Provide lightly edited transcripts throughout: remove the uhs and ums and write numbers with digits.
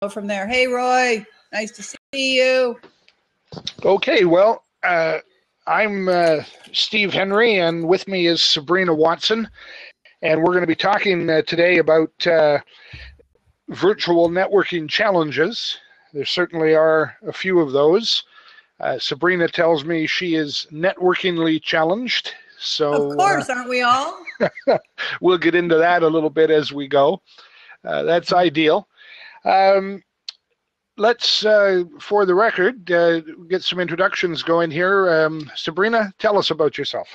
from there. Hey, Roy, nice to see you. Okay, well, I'm Steve Henry, and with me is Sabrina Watson, and we're going to be talking today about virtual networking challenges. There certainly are a few of those. Sabrina tells me she is networkingly challenged, so of course, aren't we all? We'll get into that a little bit as we go. That's ideal. Let's, for the record, get some introductions going here. Sabrina, tell us about yourself.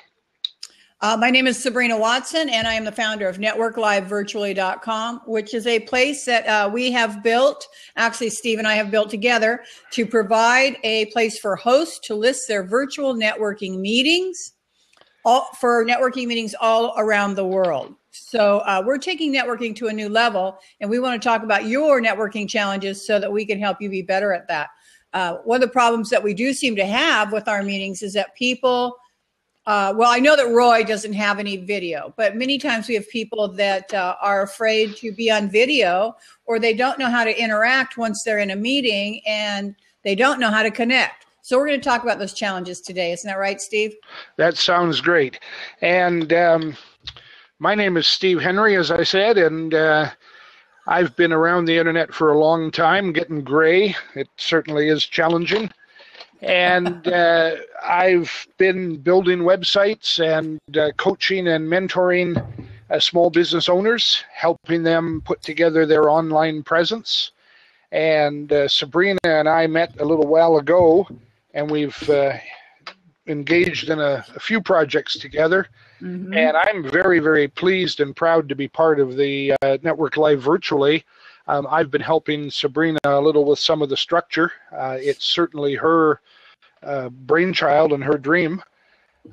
My name is Sabrina Watson, and I am the founder of NetworkLiveVirtually.com, which is a place that we have built, actually Steve and I have built together, to provide a place for hosts to list their virtual networking meetings, for networking meetings all around the world. So we're taking networking to a new level, and we want to talk about your networking challenges so that we can help you be better at that. One of the problems that we do seem to have with our meetings is that people, well, I know that Roy doesn't have any video, but many times we have people that are afraid to be on video, or they don't know how to interact once they're in a meeting, and they don't know how to connect. So we're going to talk about those challenges today. Isn't that right, Steve? That sounds great. And my name is Steve Henry, as I said, and I've been around the internet for a long time, getting gray. It certainly is challenging. And I've been building websites and coaching and mentoring small business owners, helping them put together their online presence. And Sabrina and I met a little while ago, and we've engaged in a few projects together. Mm-hmm. And I'm very, very pleased and proud to be part of the Network Live Virtually. I've been helping Sabrina a little with some of the structure. It's certainly her brainchild and her dream.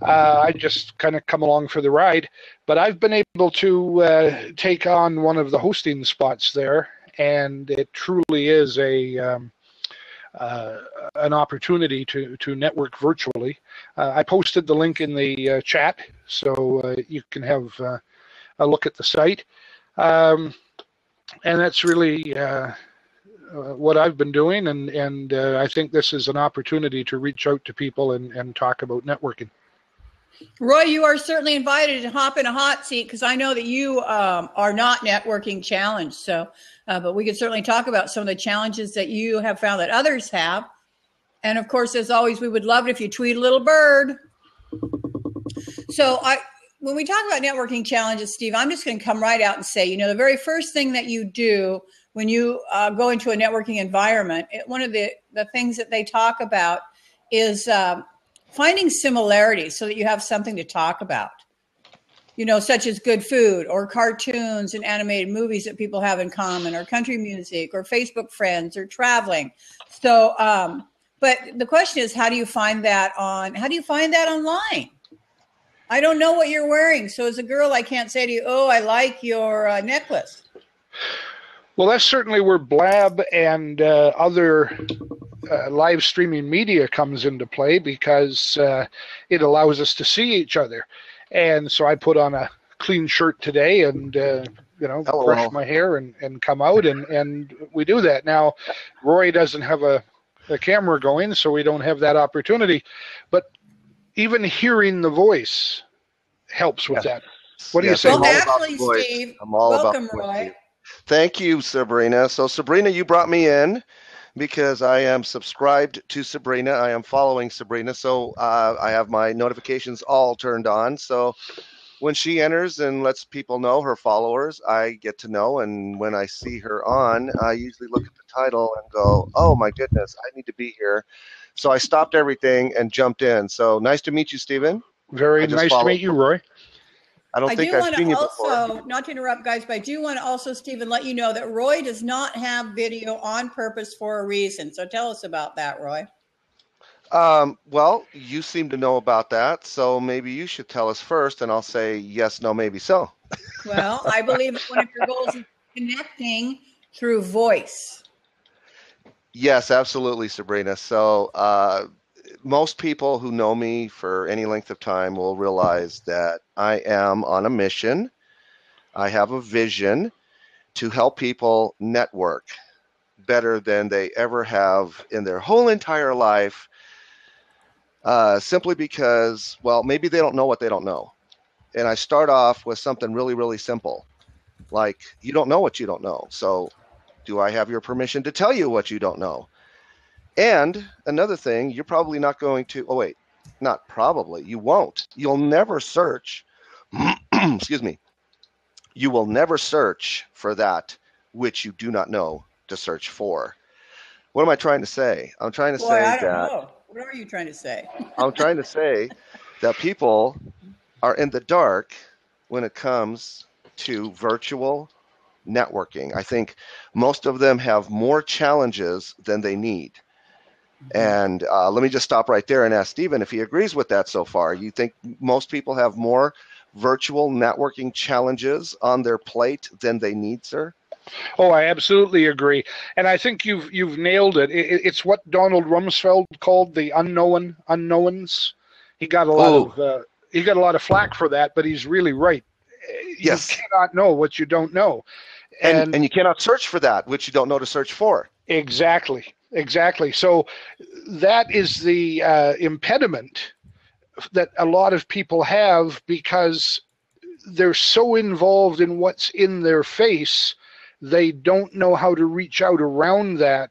I just kind of come along for the ride. But I've been able to take on one of the hosting spots there, and it truly is an opportunity to network virtually. I posted the link in the chat, so you can have a look at the site. And that's really what I've been doing, and I think this is an opportunity to reach out to people and talk about networking. Roy, you are certainly invited to hop in a hot seat, because I know that you are not networking challenged. So, but we could certainly talk about some of the challenges that you have found that others have. And of course, as always, we would love it if you tweet a little bird. So when we talk about networking challenges, Steve, I'm just going to come right out and say, the very first thing that you do when you go into a networking environment, one of the things that they talk about is finding similarities so that you have something to talk about, such as good food or cartoons and animated movies that people have in common, or country music or Facebook friends or traveling. So, but the question is, how do you find that online? I don't know what you're wearing. So as a girl, I can't say to you, oh, I like your necklace. Well, that's certainly where Blab and other live streaming media comes into play, because it allows us to see each other. And so I put on a clean shirt today and, brush my hair and come out, and we do that. Now, Roy doesn't have a camera going, so we don't have that opportunity. But even hearing the voice helps with that. What do you say? Well, actually, Steve, welcome, Roy. Thank you, Sabrina. So, Sabrina, you brought me in because I am subscribed to Sabrina. I am following Sabrina. So I have my notifications all turned on. So when she enters and lets people know, her followers, I get to know. And when I see her on, I usually look at the title and go, oh, my goodness, I need to be here. So I stopped everything and jumped in. So nice to meet you, Stephen. Very nice to meet you, Roy. I think I've seen you before. Not to interrupt, guys, but I do want to also, Stephen, let you know that Roy does not have video on purpose for a reason. So tell us about that, Roy. Well, you seem to know about that, so maybe you should tell us first, and I'll say yes, no, maybe so. Well, I believe that one of your goals is connecting through voice. Yes, absolutely, Sabrina. So most people who know me for any length of time will realize that I am on a mission. I have a vision to help people network better than they ever have in their whole entire life, simply because, well, maybe they don't know what they don't know. And I start off with something really, really simple, like, you don't know what you don't know. So do I have your permission to tell you what you don't know? And another thing, you're probably not going to, oh wait, not probably, you won't. You'll never search, excuse me, you will never search for that which you do not know to search for. What am I trying to say? I'm trying to say I don't that. know. What are you trying to say? I'm trying to say that people are in the dark when it comes to virtual networking. I think most of them have more challenges than they need. And let me just stop right there and ask Stephen if he agrees with that so far. You think most people have more virtual networking challenges on their plate than they need, sir? Oh, I absolutely agree, and I think you've nailed it. It's what Donald Rumsfeld called the unknowns. He got a lot of flack for that, but he's really right. Yes. You cannot know what you don't know, and you cannot search for that which you don't know to search for. Exactly. So that is the impediment that a lot of people have, because they're so involved in what's in their face, they don't know how to reach out around that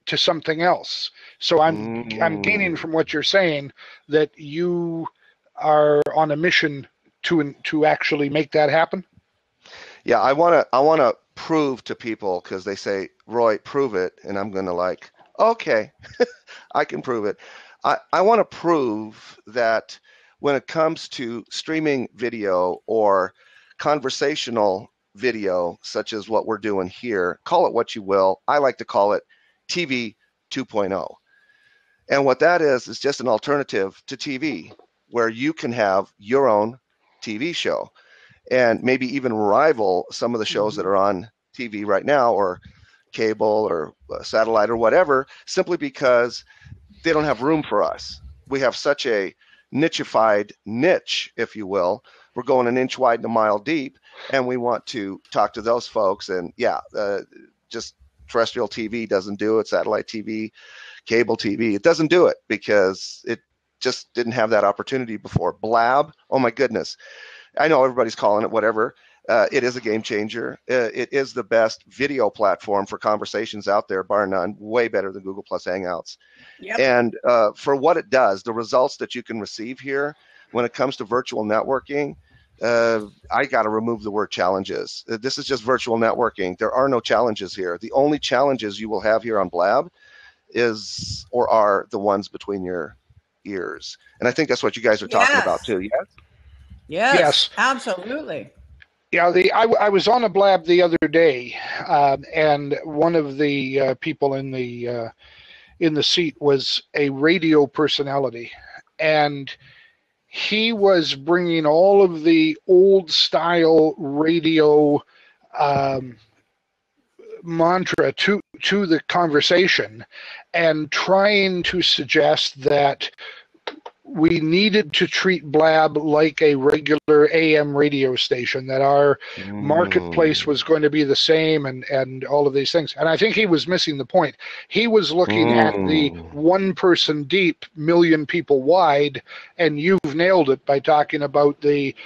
to something else. So I'm gaining from what you're saying that you are on a mission to actually make that happen. Yeah, I wanna prove to people, because they say, Roy, prove it, and I'm gonna like, okay, I can prove it. I want to prove that when it comes to streaming video or conversational video, such as what we're doing here, call it what you will. I like to call it TV 2.0. And what that is just an alternative to TV, where you can have your own TV show and maybe even rival some of the shows that are on TV right now, or cable or satellite or whatever, simply because they don't have room for us. We have such a nichified niche, if you will. We're going an inch wide and a mile deep, and we want to talk to those folks. And just terrestrial TV doesn't do it. Satellite TV, cable TV, it doesn't do it because it just didn't have that opportunity before. Blab, oh my goodness. I know everybody's calling it whatever. It is a game changer. It is the best video platform for conversations out there, bar none, way better than Google Plus Hangouts. Yep. And for what it does, the results that you can receive here when it comes to virtual networking, I got to remove the word challenges. This is just virtual networking. There are no challenges here. The only challenges you will have here on Blab are the ones between your ears. And I think that's what you guys are talking about too, yes? Yes, absolutely. Yeah, I was on a Blab the other day, and one of the people in the seat was a radio personality, and he was bringing all of the old style radio mantra to the conversation, and trying to suggest that we needed to treat Blab like a regular AM radio station, that our marketplace was going to be the same, and all of these things. And I think he was missing the point. He was looking at the one person deep, million people wide, and you've nailed it by talking about the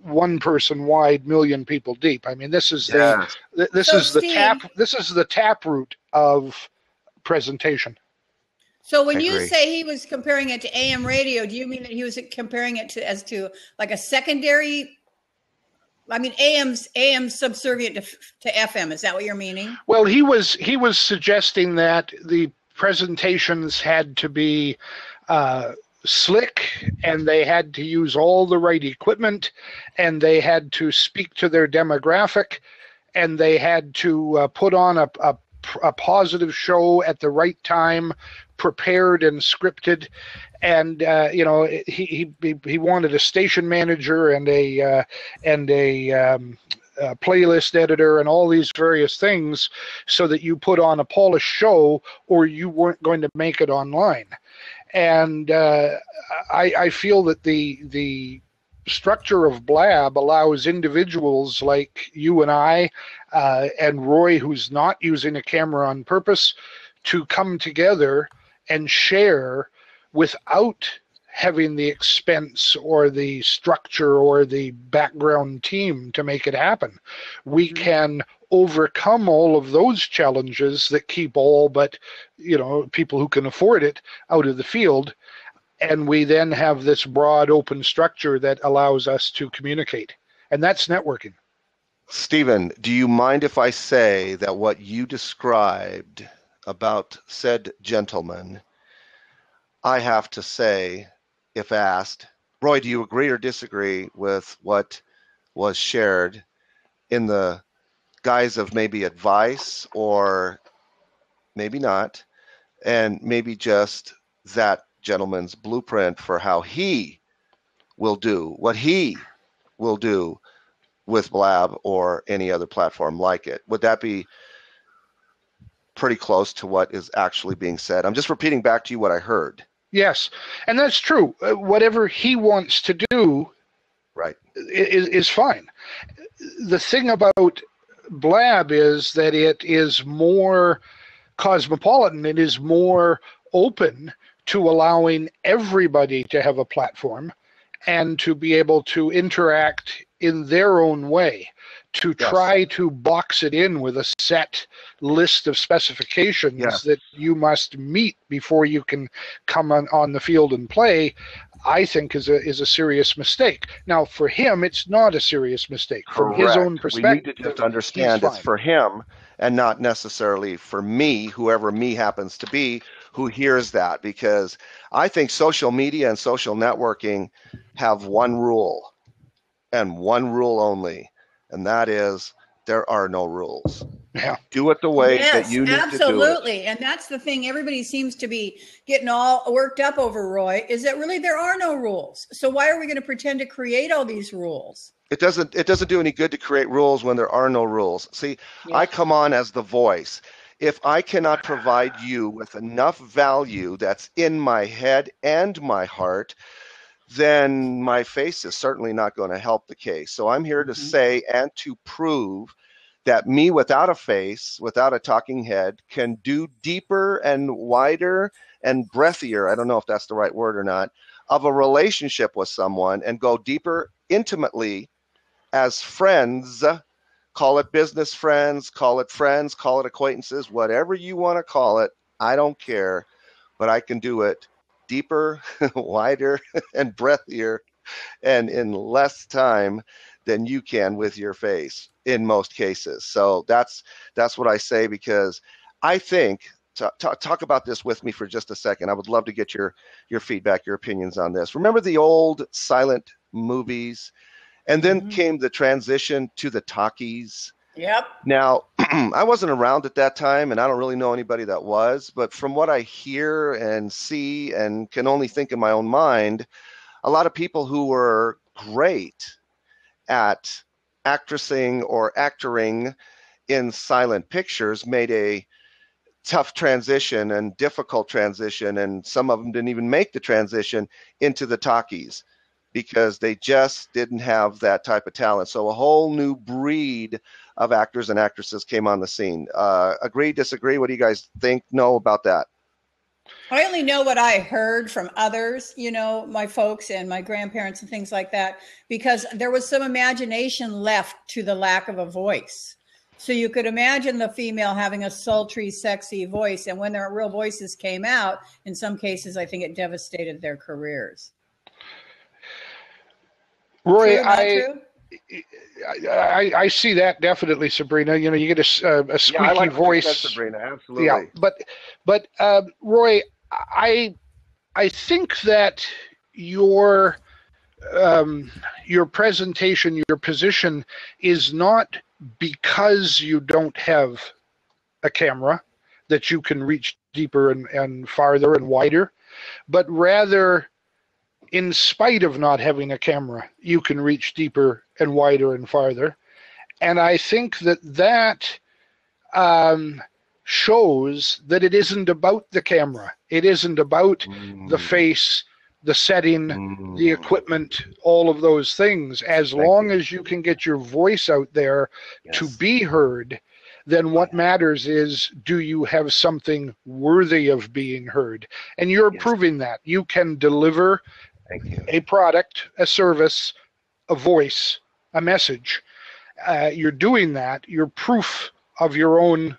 one person wide, million people deep. I mean, this is the taproot of presentation. So when you say he was comparing it to AM radio, do you mean that he was comparing it to like a secondary? I mean, AM's subservient to FM. Is that what you're meaning? Well, he was suggesting that the presentations had to be slick, and they had to use all the right equipment, and they had to speak to their demographic, and they had to put on a positive show at the right time, prepared and scripted, and he wanted a station manager and a playlist editor and all these various things, so that you put on a polished show or you weren't going to make it online. And I feel that the structure of Blab allows individuals like you and I and Roy, who's not using a camera on purpose, to come together and share without having the expense or the structure or the background team to make it happen. We can overcome all of those challenges that keep all but, people who can afford it out of the field. And we then have this broad open structure that allows us to communicate. And that's networking. Stephen, do you mind if I say that what you described about said gentleman, I have to say, if asked, Roy, do you agree or disagree with what was shared in the guise of maybe advice or maybe not, and maybe just that gentleman's blueprint for how he will do what he will do with Blab or any other platform like it? Would that be pretty close to what is actually being said? I'm just repeating back to you what I heard. Yes, and that's true. Whatever he wants to do, right, is fine. The thing about Blab is that it is more cosmopolitan. It is more open to allowing everybody to have a platform and to be able to interact in their own way. To try to box it in with a set list of specifications that you must meet before you can come on the field and play, I think is a serious mistake. Now, for him, it's not a serious mistake. From his own perspective, we need to just understand it's for him and not necessarily for me, whoever me happens to be, who hears that. Because I think social media and social networking have one rule and one rule only. And that is, there are no rules. Yeah. Do it the way that you need to do it. Absolutely. And that's the thing everybody seems to be getting all worked up over, Roy, is that really there are no rules. So why are we going to pretend to create all these rules? It doesn't do any good to create rules when there are no rules. See, I come on as the voice. If I cannot provide you with enough value that's in my head and my heart, then my face is certainly not going to help the case. So I'm here to say and to prove that me without a face, without a talking head, can do deeper and wider and breathier, I don't know if that's the right word or not, of a relationship with someone and go deeper intimately as friends. Call it business friends, call it acquaintances, whatever you want to call it. I don't care, but I can do it deeper, wider, and breathier, and in less time than you can with your face in most cases. So that's what I say, because I think, talk about this with me for just a second. I would love to get your feedback, your opinions on this. Remember the old silent movies? And then came the transition to the talkies. Yep. Now, I wasn't around at that time, and I don't really know anybody that was, but from what I hear and see and can only think in my own mind, a lot of people who were great at actressing or actoring in silent pictures made a tough transition and difficult transition, and some of them didn't even make the transition into the talkies because they just didn't have that type of talent. So a whole new breed of actors and actresses came on the scene. Agree, disagree? What do you guys think, know about that? I only know what I heard from others, my folks and my grandparents and things like that, because there was some imagination left to the lack of a voice. So you could imagine the female having a sultry, sexy voice. And when their real voices came out, in some cases, I think it devastated their careers. Roy, true? I see that definitely, Sabrina. You get a squeaky I like voice, that, Sabrina. Absolutely. Yeah, but Roy, I think that your presentation, your position, is not because you don't have a camera that you can reach deeper and farther and wider, but rather, in spite of not having a camera, you can reach deeper and wider and farther. And I think that shows that it isn't about the camera. It isn't about the face the setting, the equipment, all of those things. As long as you can get your voice out there to be heard, then what matters is, do you have something worthy of being heard? And you're proving that. You can deliver a product, a service, a voice, a message. You're doing that. You're proof of your own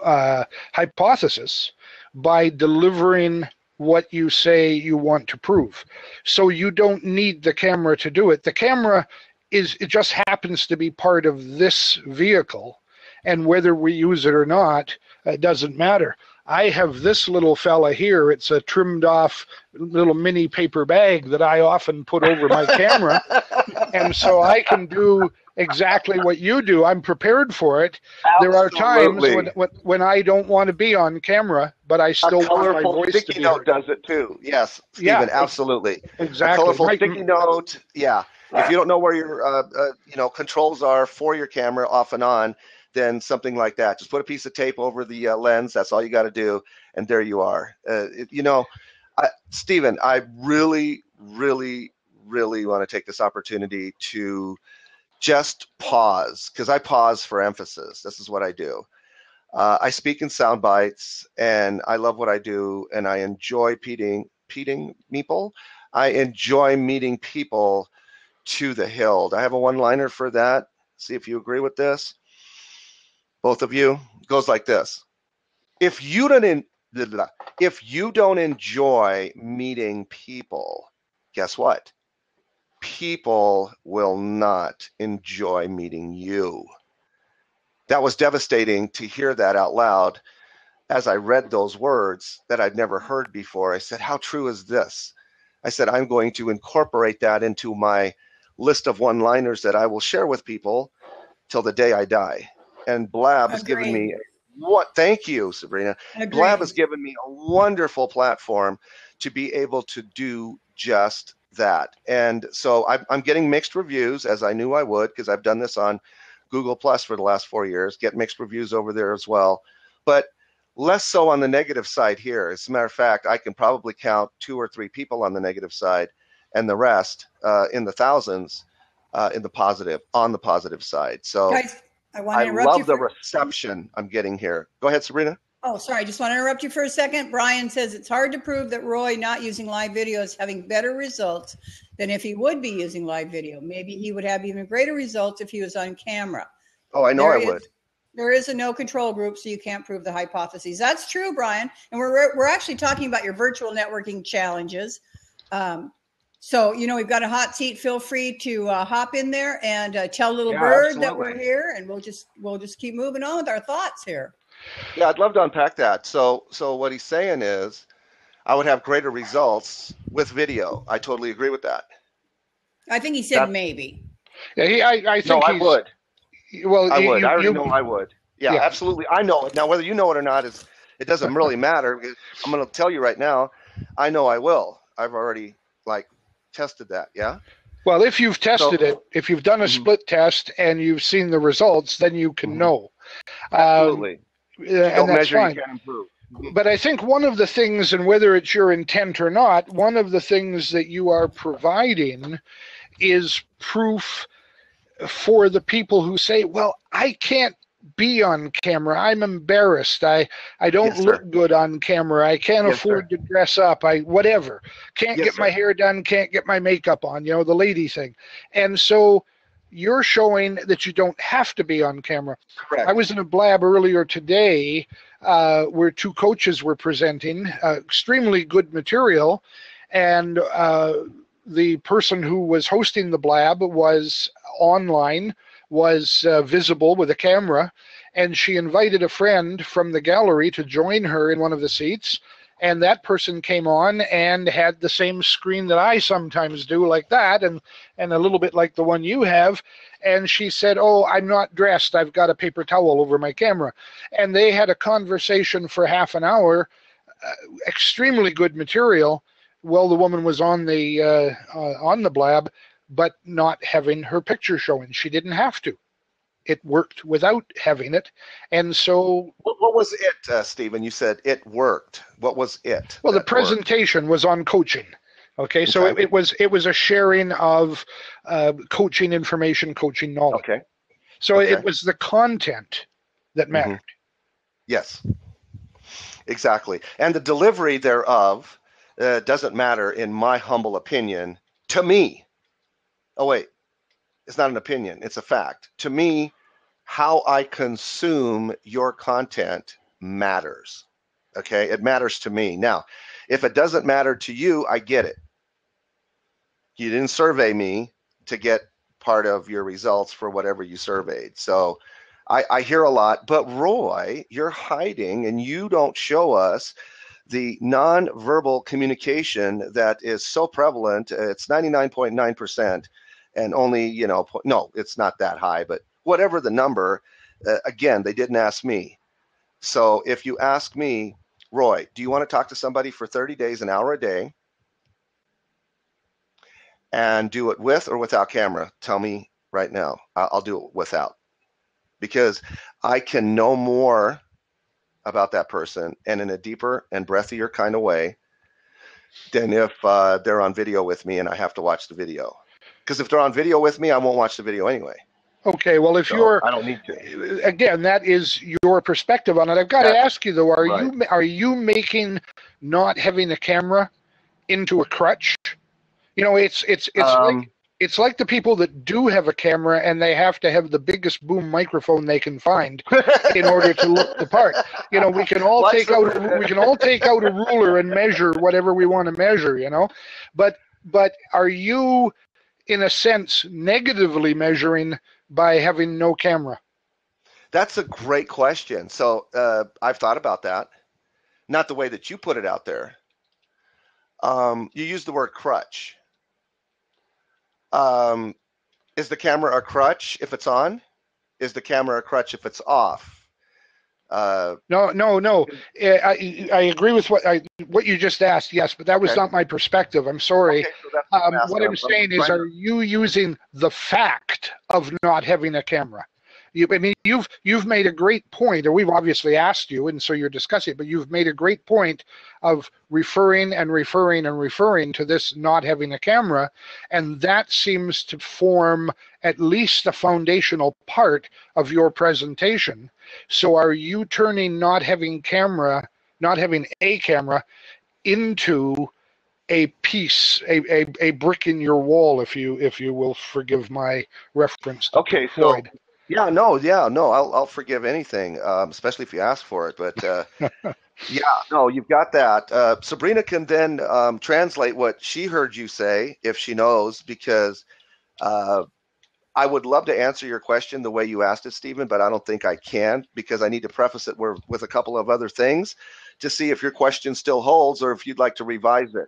hypothesis by delivering what you say you want to prove. So you don't need the camera to do it. The camera it just happens to be part of this vehicle, and whether we use it or not, it doesn't matter. I have this little fella here. It's a trimmed off little mini paper bag that I often put over my camera. And so I can do exactly what you do. I'm prepared for it. Absolutely. There are times when I don't want to be on camera, but I still want my voice to be heard. A colorful sticky note does it too. Yes, Stephen, absolutely. Exactly. A colorful sticky note, If you don't know where your controls are for your camera off and on, then something like that. Just put a piece of tape over the lens. That's all you got to do, and there you are. Stephen, I really, really, really want to take this opportunity to just pause, because I pause for emphasis. This is what I do. I speak in sound bites, and I love what I do, and I enjoy meeting people. I enjoy meeting people to the hilt. I have a one-liner for that. See if you agree with this. Both of you. It goes like this. If you don't enjoy meeting people, guess what? People will not enjoy meeting you. That was devastating to hear that out loud as I read those words that I'd never heard before. I said, how true is this? I said, I'm going to incorporate that into my list of one-liners that I will share with people till the day I die. And Blab has given me thank you, Sabrina. Blab has given me a wonderful platform to be able to do just that. And so I'm getting mixed reviews, as I knew I would, because I've done this on Google Plus for the last 4 years, get mixed reviews over there as well. But less so on the negative side here. As a matter of fact, I can probably count 2 or 3 people on the negative side, and the rest in the thousands on the positive side. So guys, I love the reception I'm getting here. Go ahead, Sabrina. Oh, sorry. I just want to interrupt you for a second. Brian says it's hard to prove that Roy not using live video is having better results than if he would be using live video. Maybe he would have even greater results if he was on camera. Oh, I know I would. There is a no control group, so you can't prove the hypotheses. That's true, Brian. And we're actually talking about your virtual networking challenges. So, we've got a hot seat. Feel free to hop in there and tell Little Bird that we're here, and we'll just keep moving on with our thoughts here. Yeah, I'd love to unpack that. So what he's saying is, I would have greater results with video. I totally agree with that. I think he said maybe. Yeah, I think I would. Well, I would. I already know I would. Yeah, absolutely. I know it. Now, whether you know it or not, it doesn't really matter. Because I'm going to tell you right now, I know I will. I've already tested that. Yeah. Well, if you've tested it, if you've done a split test and you've seen the results, then you can know. Absolutely. And that's measure, fine. you can improve. But I think one of the things, and whether it's your intent or not, one of the things that you are providing is proof for the people who say, well, I can't be on camera. I'm embarrassed. I don't look good on camera. I can't afford to dress up. Whatever. Can't get my hair done. Can't get my makeup on, the lady thing. And so you're showing that you don't have to be on camera. Correct. I was in a Blab earlier today where 2 coaches were presenting extremely good material, and the person who was hosting the Blab was online, was visible with a camera, and she invited a friend from the gallery to join her in one of the seats, and that person came on and had the same screen that I sometimes do, like that, and a little bit like the one you have, and she said, oh, I'm not dressed, I've got a paper towel over my camera. And they had a conversation for half an hour, extremely good material. Well, the woman was on the Blab, but not having her picture showing. She didn't have to. it worked without having it. And so, What was it, Stephen? You said it worked. What was it? well, the that worked? presentation was on coaching. Okay, so Okay. it was a sharing of coaching information, coaching knowledge. Okay. So Okay. it was the content that mattered. Yes, exactly. And the delivery thereof doesn't matter, in my humble opinion, to me. Oh, wait, it's not an opinion, it's a fact. To me, how I consume your content matters. Okay, it matters to me. Now, if it doesn't matter to you, I get it. You didn't survey me to get part of your results for whatever you surveyed. So I hear a lot, but Roy, you're hiding and you don't show us the nonverbal communication that is so prevalent. It's 99.9%, and only, no, it's not that high, but whatever the number, again, they didn't ask me. So if you ask me, Roy, do you want to talk to somebody for 30 days, an hour a day, and do it with or without camera? Tell me right now. I'll do it without, because I can know more about that person and in a deeper and breathier kind of way than if they're on video with me and I have to watch the video. Because if they're on video with me, I won't watch the video anyway. Okay, well, if I don't need to. Again, that is your perspective on it. I've got to ask you though, are you making not having a camera into a crutch? It's like the people that do have a camera and they have to have the biggest boom microphone they can find in order to look the part. We can all take out a ruler and measure whatever we want to measure. But are you, in a sense, negatively measuring by having no camera? That's a great question. So I've thought about that. Not the way that you put it out there. You use the word crutch. Is the camera a crutch if it's on? Is the camera a crutch if it's off? No. I agree with what you just asked. Yes, but that was not my perspective. I'm sorry. Okay, so what I'm saying is, are you using the fact of not having a camera? You've made a great point, or we've obviously asked you, and so you're discussing it, but you've made a great point of referring to this not having a camera, and that seems to form at least a foundational part of your presentation. So are you turning not having a camera into a piece, a brick in your wall, if you will forgive my reference to Floyd? No, I'll forgive anything, especially if you ask for it. But you've got that. Sabrina can then translate what she heard you say if she knows, because I would love to answer your question the way you asked it, Stephen, but I don't think I can, because I need to preface it with a couple of other things to see if your question still holds or if you'd like to revise it.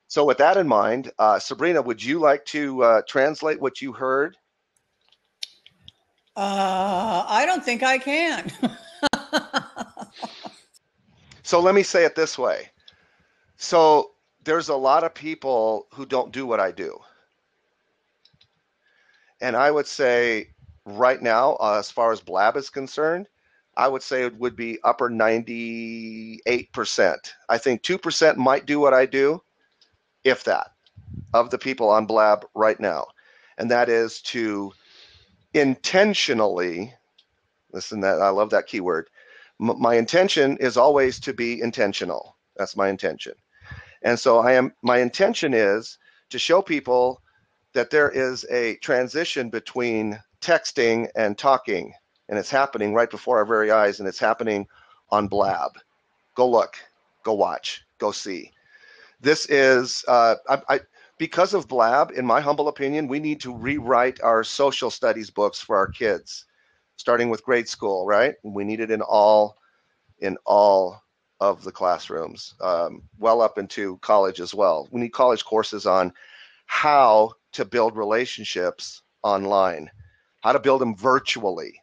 So with that in mind, Sabrina, would you like to translate what you heard? I don't think I can. So let me say it this way. So there's a lot of people who don't do what I do. And I would say right now, as far as Blab is concerned, I would say it would be upper 98%. I think 2% might do what I do, if that, of the people on Blab right now. And that is to intentionally, listen, that I love that keyword. My intention is always to be intentional. That's my intention. And so my intention is to show people that there is a transition between texting and talking, and it's happening right before our very eyes, and it's happening on Blab. Go look, go watch, go see. This is, because of Blab, in my humble opinion, we need to rewrite our social studies books for our kids, starting with grade school, right? We need it in all of the classrooms, well up into college as well. We need college courses on how to build relationships online, how to build them virtually,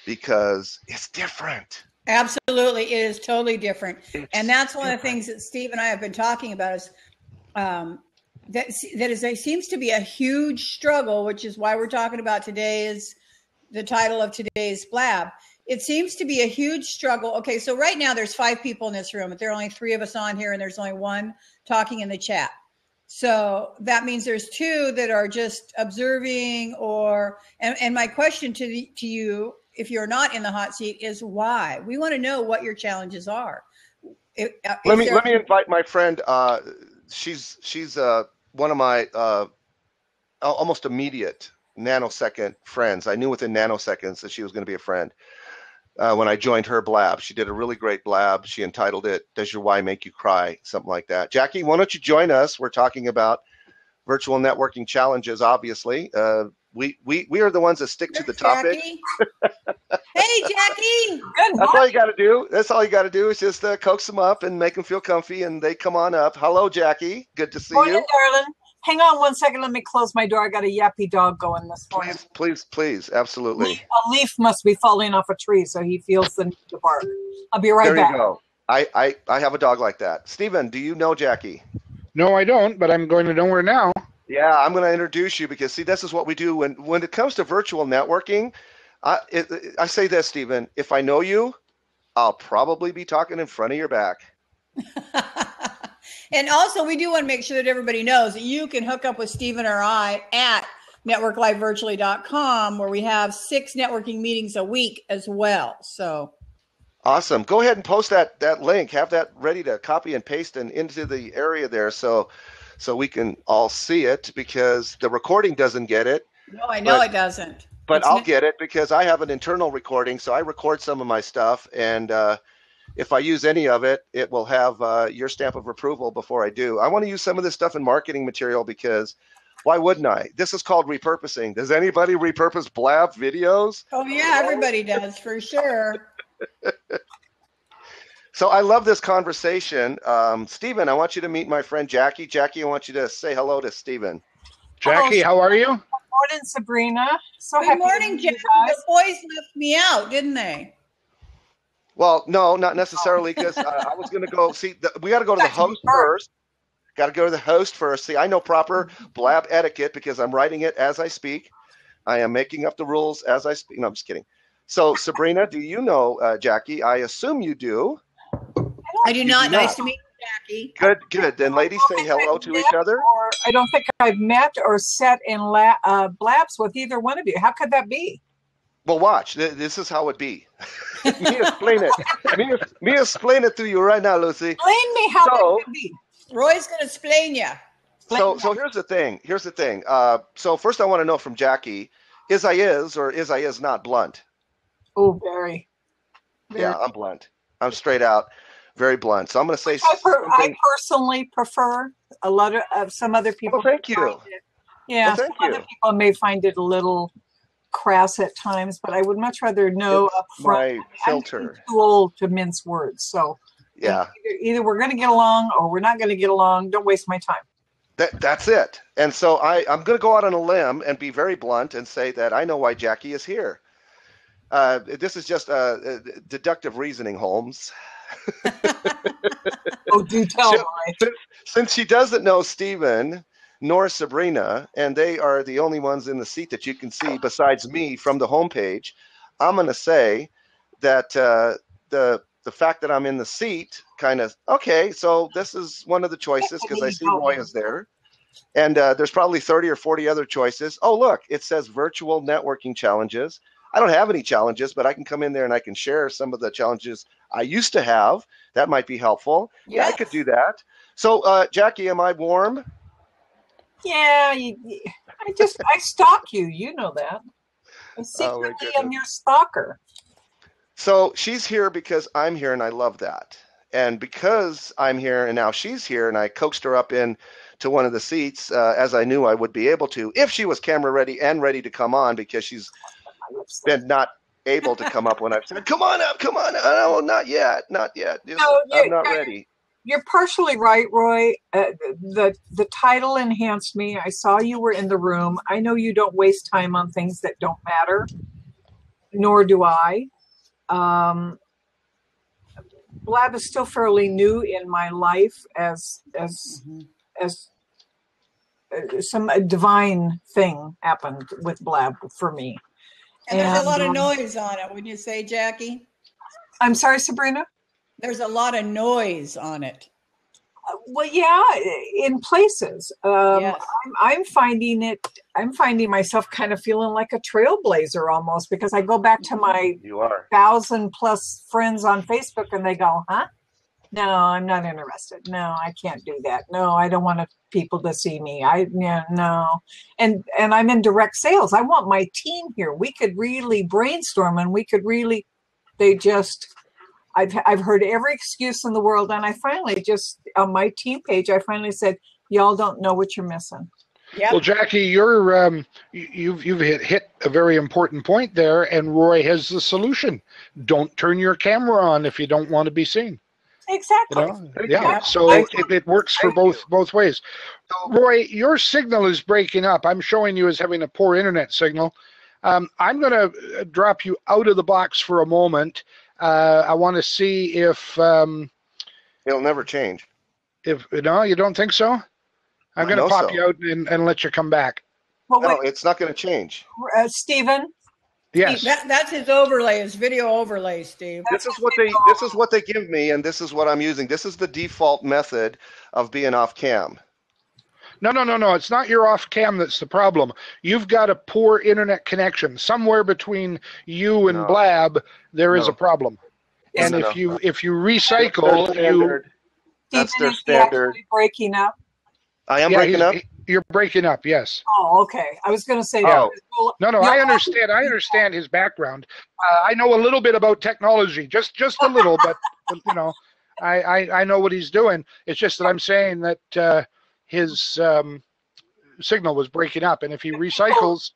because it's different. Absolutely, it is totally different. And that's one of the things that Steve and I have been talking about is there seems to be a huge struggle, which is why we're talking about today is the title of today's Blab. It seems to be a huge struggle. Okay, so right now there's 5 people in this room, but there are only 3 of us on here, and there's only 1 talking in the chat. So that means there's 2 that are just observing, and my question to you, if you're not in the hot seat, is why? We want to know what your challenges are. Let me invite my friend. She's one of my almost immediate nanosecond friends. I knew within nanoseconds that she was going to be a friend. When I joined her Blab, she did a really great Blab. She entitled it, "Does Your Why Make You Cry?" Something like that. Jackie, why don't you join us? We're talking about virtual networking challenges, obviously. We are the ones that stick to the topic. Hey, Jackie. That's all you got to do. That's all you got to do is just coax them up and make them feel comfy, and they come on up. Hello, Jackie. Good to see you. Morning, darling. Hang on one second. Let me close my door. I got a yappy dog going this morning. Please. Absolutely. A leaf must be falling off a tree, so he feels the need to bark. I'll be right back. There you go. I have a dog like that. Stephen, do you know Jackie? No, I don't, but I'm going to know her now. Yeah, I'm going to introduce you because, see, this is what we do. When it comes to virtual networking, I say this, Stephen, if I know you, I'll probably be talking in front of your back. And also, we do want to make sure that everybody knows that you can hook up with Stephen or I at networklivevirtually.com, where we have 6 networking meetings a week as well. So awesome. Go ahead and post that link. Have that ready to copy and paste into the area there so we can all see it, because the recording doesn't get it. No, I know it doesn't. But I'll get it because I have an internal recording, so I record some of my stuff, and if I use any of it, it will have your stamp of approval before I do. I want to use some of this stuff in marketing material because why wouldn't I? This is called repurposing. Does anybody repurpose Blab videos? Oh, yeah, everybody does, for sure. So I love this conversation. Stephen, I want you to meet my friend Jackie. Jackie, I want you to say hello to Stephen. Jackie, how are you? Good morning, Sabrina. Good morning, Jackie. The boys left me out, didn't they? Well, no, not necessarily, because I was going to go see. We got to go to the host first. Got to go to the host first. See, I know proper Blab etiquette because I'm writing it as I speak. I am making up the rules as I speak. No, I'm just kidding. So, Sabrina, do you know Jackie? I assume you do. I do not. Nice to meet you, Jackie. Good. Then ladies say hello to each other. Or I don't think I've met or sat in Blabs with either one of you. How could that be? Well, watch. This is how it be. Me explain it. Me explain it to you right now, Lucy. Explain me how that could be. Roy's going to explain you. So here's the thing. So first I want to know from Jackie, is I is not blunt? Oh, very. Yeah, I'm blunt. I'm straight out, very blunt. So I'm going to say I personally prefer a lot of some other people. Well, thank you. Yeah, some other people may find it a little crass at times, but I would much rather know up front. My filter. I'm too old to mince words, so yeah. Either we're going to get along or we're not going to get along. Don't waste my time. That's it. And so I'm going to go out on a limb and be very blunt and say that I know why Jackie is here. This is just deductive reasoning, Holmes. Oh, do tell, since she doesn't know Stephen nor Sabrina, and they are the only ones in the seat that you can see besides me from the homepage, I'm going to say that the fact that I'm in the seat kind of, okay, so this is one of the choices because I see Roy is there. And there's probably 30 or 40 other choices. Oh, look, it says virtual networking challenges. I don't have any challenges, but I can come in there and I can share some of the challenges I used to have. That might be helpful. Yes. Yeah, I could do that. So, Jackie, am I warm? Yeah, I stalk you. You know that. I secretly am your stalker. So she's here because I'm here, and I love that. And because I'm here, and now she's here, and I coaxed her up in to one of the seats, as I knew I would be able to, if she was camera ready and ready to come on, because she's been not able to come up when I've said, come on up. No, not yet. I'm not ready. You're partially right, Roy. The title enhanced me. I saw you were in the room. I know you don't waste time on things that don't matter, nor do I. Blab is still fairly new in my life as some divine thing happened with Blab for me. And there's a lot of And, noise on it, wouldn't you say, Jackie? I'm sorry, Sabrina. There's a lot of noise on it. Well, yeah, in places. Yes. I'm finding myself kind of feeling like a trailblazer almost, because I go back to my You are. 1,000+ friends on Facebook and they go, huh? No, I'm not interested. No, I can't do that. No, I don't want people to see me. No. And I'm in direct sales. I want my team here. We could really brainstorm and we could really, I've heard every excuse in the world, and I finally just on my team page I finally said, y'all don't know what you're missing. Yep. Well, Jackie, you've hit a very important point there, and Roy has the solution. Don't turn your camera on if you don't want to be seen. Exactly. Yeah. So it works for both ways. Roy, your signal is breaking up. I'm showing you as having a poor internet signal. I'm going to drop you out of the box for a moment. I want to see if It'll never change. you don't think so? I'm going to pop you out and let you come back. Well, No, it's not going to change. Stephen. Yes. That's his overlay, his video overlay, Steve. This is what they give me, and this is what I'm using. This is the default method of being off cam. No. It's not your off cam that's the problem. You've got a poor internet connection. Somewhere between you and Blab, there is a problem. And if you recycle, That's their Stephen, is he standard. actually breaking up? I am breaking up. You're breaking up. Yes. Oh, okay. I was going to say Oh. that. No. I understand. I understand his background. I know a little bit about technology, just a little, but I know what he's doing. It's just that I'm saying that his signal was breaking up, and if he recycles,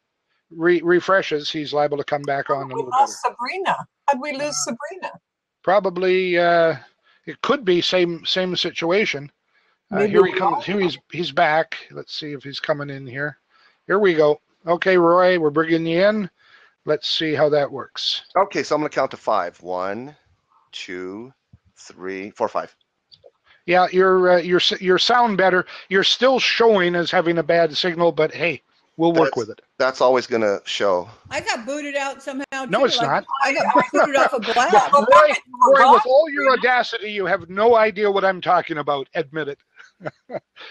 refreshes, he's liable to come back on a little better. Sabrina. How'd we lose Sabrina? Probably it could be same situation. Here he comes. Here he's back. Let's see if he's coming in here. Here we go. Okay, Roy, we're bringing you in. Let's see how that works. Okay, so I'm going to count to 5. 1, 2, 3, 4, 5. Yeah, your sound better. You're still showing as having a bad signal, but hey, we'll work with it. That's always going to show. I got booted out somehow. No, it's not. I got booted off a Blab. Roy, with all your audacity, you have no idea what I'm talking about. Admit it.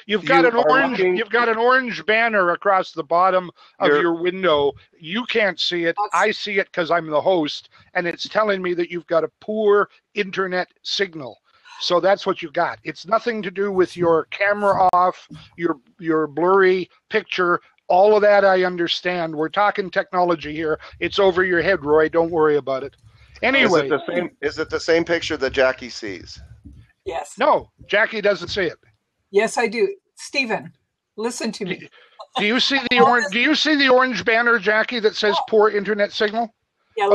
You've got an orange banner across the bottom of your window. You can't see it. I see it because I'm the host, and it's telling me that you've got a poor internet signal. So that's what you got. It's nothing to do with your camera off, your blurry picture. All of that I understand. We're talking technology here. It's over your head, Roy. Don't worry about it. Anyway. Is it the same picture that Jackie sees? Yes. No, Jackie doesn't see it. Yes, I do. Stephen, listen to me. Do you see the orange? Do you see the orange banner, Jackie, that says poor internet signal? Yeah.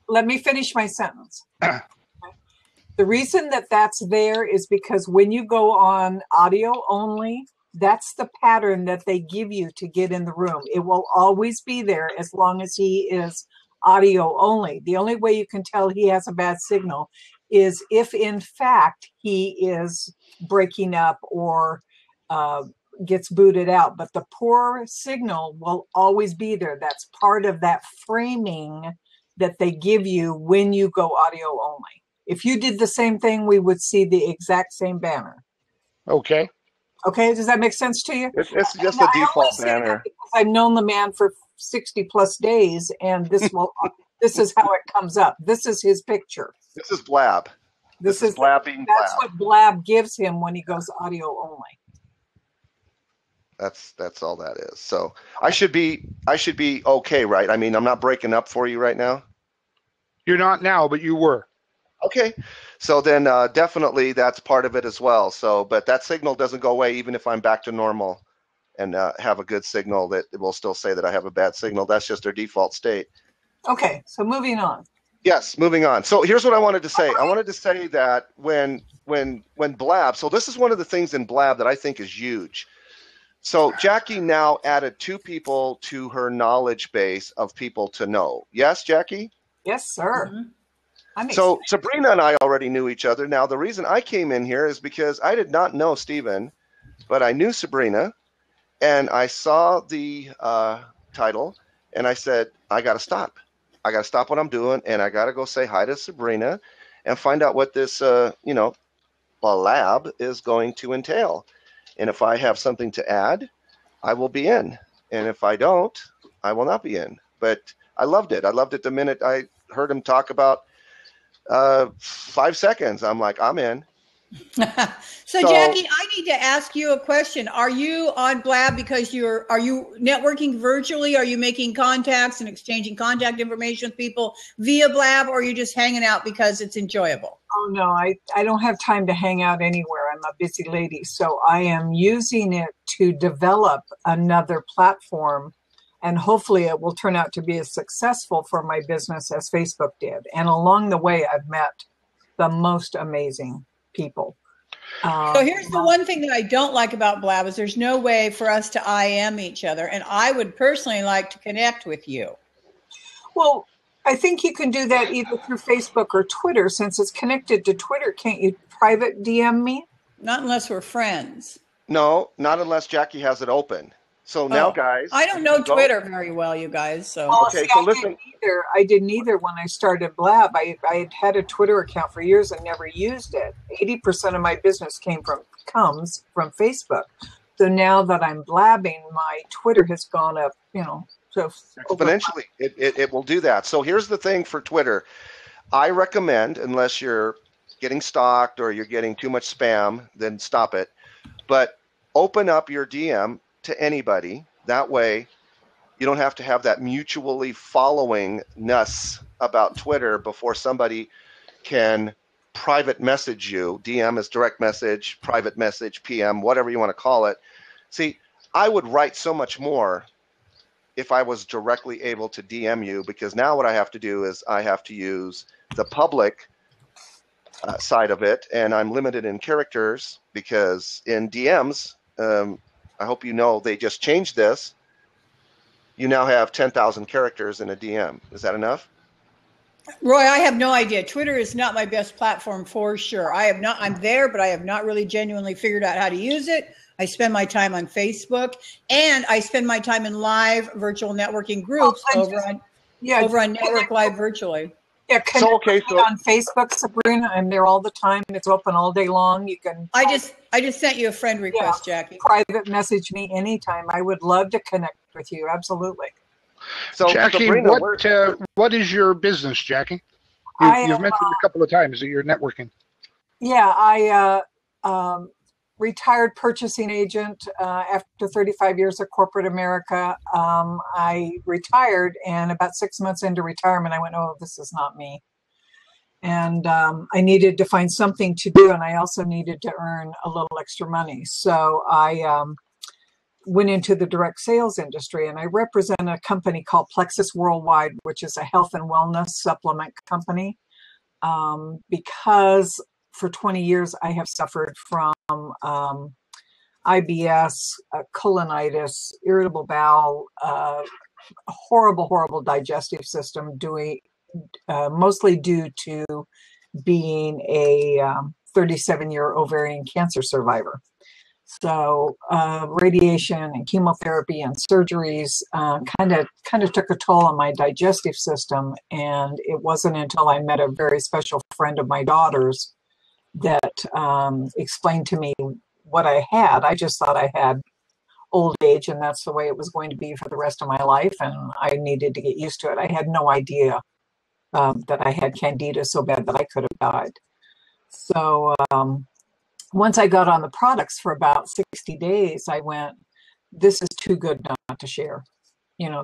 Let me finish my sentence. The reason that that's there is because when you go on audio only, that's the pattern that they give you to get in the room. It will always be there as long as he is audio only. The only way you can tell he has a bad signal is if in fact he is breaking up or gets booted out. But the poor signal will always be there. That's part of that framing that they give you when you go audio only. If you did the same thing, we would see the exact same banner. Okay. Okay, does that make sense to you? It's just a default banner. I've known the man for 60+ days, and this is how it comes up. This is his picture. This is Blab. This is Blab being Blab. That's what Blab gives him when he goes audio only. That's all that is. So I should be okay, right? I mean, I'm not breaking up for you right now. You're not now, but you were. Okay, so then definitely that's part of it as well. So, but that signal doesn't go away even if I'm back to normal and have a good signal. That it will still say that I have a bad signal. That's just their default state. Okay, so moving on. Yes, moving on. So here's what I wanted to say. I wanted to say that when Blab, so this is one of the things in Blab that I think is huge. So Jackie now added 2 people to her knowledge base of people to know. Yes, Jackie? Yes, sir. Mm-hmm. So Sabrina and I already knew each other. Now, the reason I came in here is because I did not know Stephen, but I knew Sabrina, and I saw the title, and I said, I got to stop. I got to stop what I'm doing, and I got to go say hi to Sabrina and find out what this, lab is going to entail. And if I have something to add, I will be in. And if I don't, I will not be in. But I loved it. I loved it the minute I heard him talk about 5 seconds. I'm like, I'm in. So Jackie, I need to ask you a question. Are you on Blab because are you networking virtually? Are you making contacts and exchanging contact information with people via Blab, or are you just hanging out because it's enjoyable? Oh no, I don't have time to hang out anywhere. I'm a busy lady. So I am using it to develop another platform, and hopefully it will turn out to be as successful for my business as Facebook did. And along the way, I've met the most amazing people. So here's the one thing that I don't like about Blab is there's no way for us to IM each other. And I would personally like to connect with you. Well, I think you can do that either through Facebook or Twitter. Since it's connected to Twitter, can't you private DM me? Not unless we're friends. No, not unless Jackie has it open. So now, guys, I don't know Twitter very well, you guys. So okay, so listen. I didn't either when I started Blab. I had a Twitter account for years and never used it. 80% of my business comes from Facebook. So now that I'm blabbing, my Twitter has gone up, so exponentially. It will do that. So here's the thing for Twitter. I recommend, unless you're getting stalked or you're getting too much spam, then stop it. But open up your DM to anybody. That way you don't have to have that mutually followingness about Twitter before somebody can private message you. DM is direct message, private message, PM, whatever you want to call it. See, I would write so much more if I was directly able to DM you, because now what I have to do is I have to use the public side of it, and I'm limited in characters because in DMs, I hope you know they just changed this. You now have 10,000 characters in a DM. Is that enough? Roy, I have no idea. Twitter is not my best platform for sure. I'm there, but I have not really genuinely figured out how to use it. I spend my time on Facebook, and I spend my time in live virtual networking groups over on Network Live Virtually. Yeah, on Facebook, Sabrina. I'm there all the time. It's open all day long. You can. I just sent you a friend request, Jackie. Private message me anytime. I would love to connect with you. Absolutely. So, Jackie, Sabrina, what is your business, Jackie? You've mentioned a couple of times that you're networking. Yeah, I retired purchasing agent after 35 years of corporate America. I retired, and about 6 months into retirement, I went, oh, this is not me. And I needed to find something to do, and I also needed to earn a little extra money. So I went into the direct sales industry, and I represent a company called Plexus Worldwide, which is a health and wellness supplement company. Because for 20 years, I have suffered from IBS, colonitis, irritable bowel, horrible digestive system, mostly due to being a 37-year ovarian cancer survivor. So radiation and chemotherapy and surgeries kind of took a toll on my digestive system. And it wasn't until I met a very special friend of my daughter's that explained to me what I had. I just thought I had old age, and that's the way it was going to be for the rest of my life, and I needed to get used to it. I had no idea that I had candida so bad that I could have died. So once I got on the products for about 60 days, I went, this is too good not to share.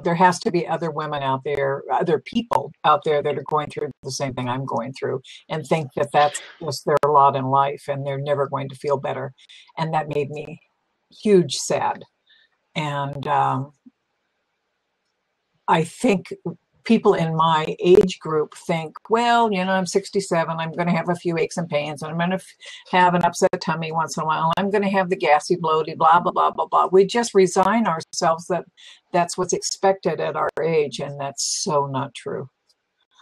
There has to be other women out there, other people out there that are going through the same thing I'm going through and think that that's just their lot in life and they're never going to feel better. And that made me huge sad. And I think people in my age group think, well, I'm 67, I'm going to have a few aches and pains, and I'm going to have an upset tummy once in a while. I'm going to have the gassy, bloaty, blah, blah, blah, blah, blah. We just resign ourselves that that's what's expected at our age, and that's so not true.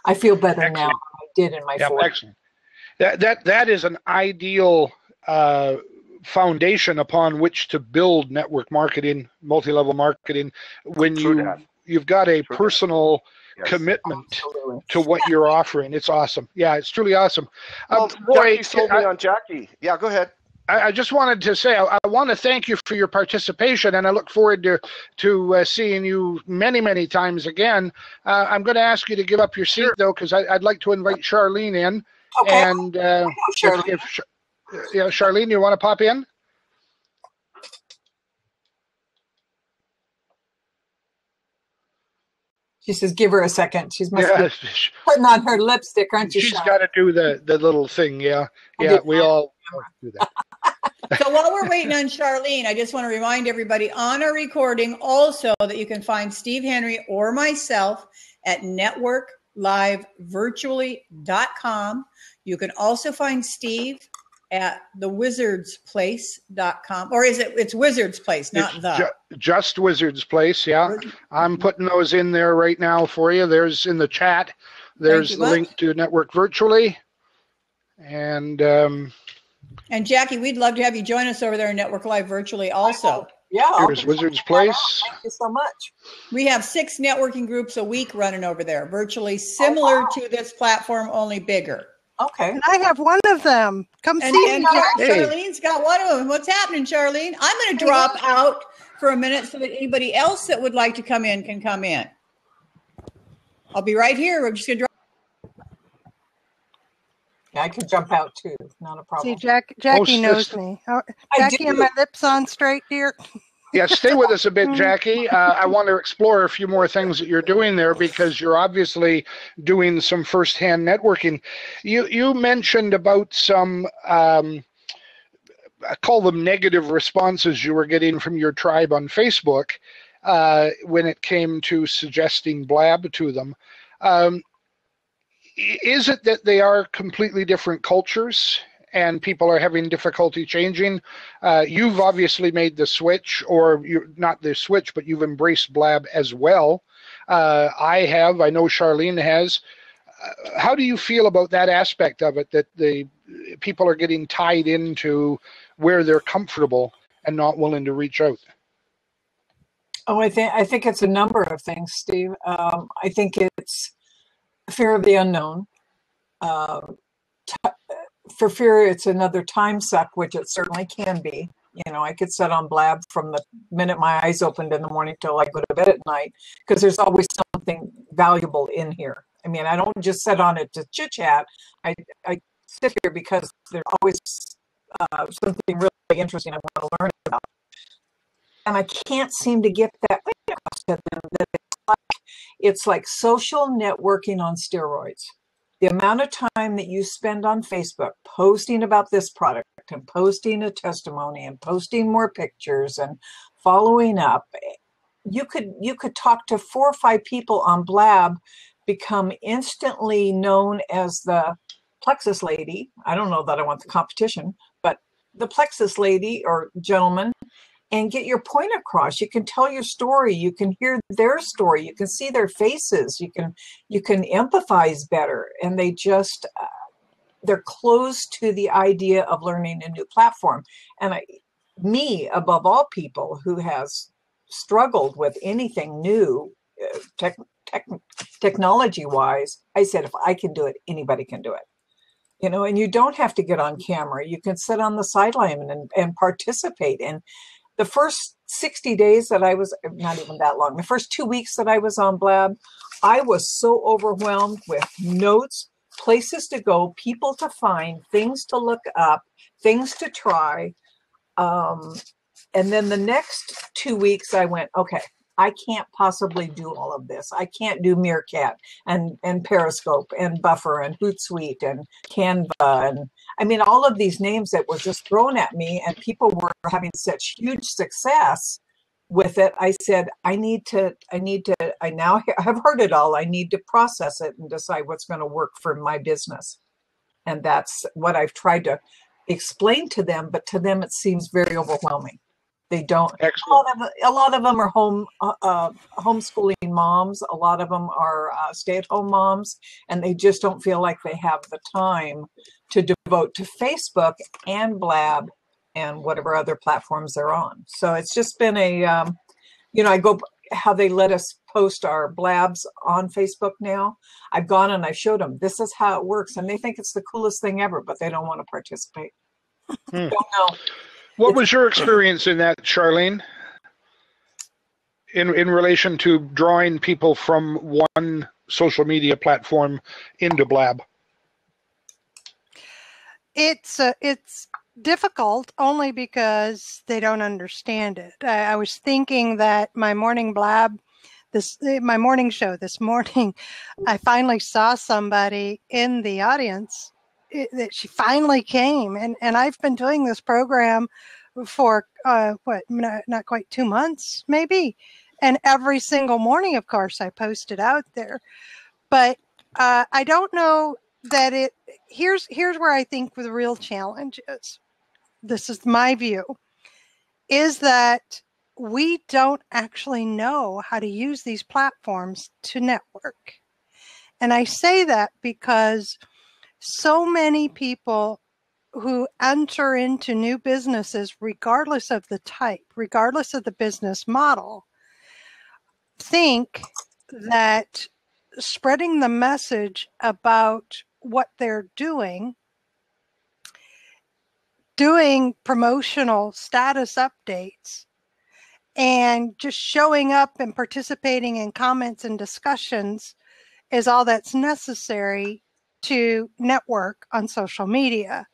I feel better now than I did in my 40s. Excellent. That is an ideal foundation upon which to build network marketing, multi-level marketing. When you've got a True. personal Yes. commitment Absolutely. to what you're offering. It's awesome. Yeah, it's truly awesome. Well, Roy, Jackie sold me on Jackie. Yeah, go ahead. I just wanted to say I want to thank you for your participation, and I look forward to seeing you many times again. I'm going to ask you to give up your seat though, because I'd like to invite Charlene in. Okay. And Charlene. yeah, Charlene, you want to pop in? She says, give her a second. She's must Yeah, be putting on her lipstick, aren't you, she's Sean? got to do the little thing. Yeah, we all do that. So while we're waiting on Charlene, I just want to remind everybody on our recording also that you can find Steve Henry or myself at networklivevirtually.com. You can also find Steve at thewizardsplace.com, or it's Wizards Place, not just Wizards Place. Yeah, I'm putting those in there right now for you. There's in the chat. There's the link to Network Virtually, and Jackie, we'd love to have you join us over there in Network Live Virtually also. Yeah. Here's Wizards Place. Thank you so much. We have 6 networking groups a week running over there, virtually similar to this platform, only bigger. Okay. And I have one of them. Come see me. Charlene's got one of them. What's happening, Charlene? I'm going to drop out for a minute so that anybody else that would like to come in can come in. I'll be right here. We're just going to drop. Yeah, I could jump out too. Not a problem. See, Jackie knows me. Jackie, are my lips on straight, dear? Yeah, stay with us a bit, Jackie. I want to explore a few more things that you're doing there because you're obviously doing some firsthand networking. You mentioned about some, I call them negative responses you were getting from your tribe on Facebook when it came to suggesting Blab to them. Is it that they are completely different cultures and people are having difficulty changing? You've obviously made the switch, or you're not the switch, but you've embraced Blab as well. I know Charlene has. How do you feel about that aspect of it, that the people are getting tied into where they're comfortable and not willing to reach out? Oh, I think it's a number of things, Steve. I think it's fear of the unknown. For fear it's another time suck, which it certainly can be. You know, I could sit on Blab from the minute my eyes opened in the morning till I go to bed at night, because there's always something valuable in here. I mean, I don't just sit on it to chit chat. I sit here because there's always something really interesting I want to learn about. And I can't seem to get that across to them that it's like social networking on steroids. The amount of time that you spend on Facebook posting about this product and posting a testimony and posting more pictures and following up, you could talk to 4 or 5 people on Blab, become instantly known as the Plexus lady. I don't know that I want the competition, but the Plexus lady or gentleman, and get your point across. You can tell your story. You can hear their story. You can see their faces. You can empathize better. And they just, they're close to the idea of learning a new platform. And me, above all people who has struggled with anything new, technology-wise, I said, if I can do it, anybody can do it. You know, and you don't have to get on camera. You can sit on the sideline and participate. And the first 60 days that I was, not even that long, the first 2 weeks that I was on Blab, I was so overwhelmed with notes, places to go, people to find, things to look up, things to try. And then the next 2 weeks I went, okay, I can't possibly do all of this. I can't do Meerkat and Periscope and Buffer and Hootsuite and Canva. And I mean, all of these names that were just thrown at me, and people were having such huge success with it. I said, I now have heard it all. I need to process it and decide what's going to work for my business. And that's what I've tried to explain to them, but to them, it seems very overwhelming. They don't. Excellent. A lot of them are homeschooling moms. A lot of them are stay-at-home moms, and they just don't feel like they have the time to devote to Facebook and Blab and whatever other platforms they're on. So it's just been I go how they let us post our blabs on Facebook now. I've gone and I showed them, this is how it works. And they think it's the coolest thing ever, but they don't want to participate. Don't know. What was your experience in that, Charlene? In relation to drawing people from one social media platform into Blab? It's difficult only because they don't understand it. I was thinking that my morning blab, my morning show this morning, I finally saw somebody in the audience that she finally came, and I've been doing this program for not quite 2 months maybe, and every single morning, of course, I post it out there. But I don't know that here's where I think the real challenge is. This is my view, is that we don't actually know how to use these platforms to network. And I say that because so many people who enter into new businesses, regardless of the type, regardless of the business model, think that spreading the message about what they're doing promotional status updates, and just showing up and participating in comments and discussions is all that's necessary to network on social media.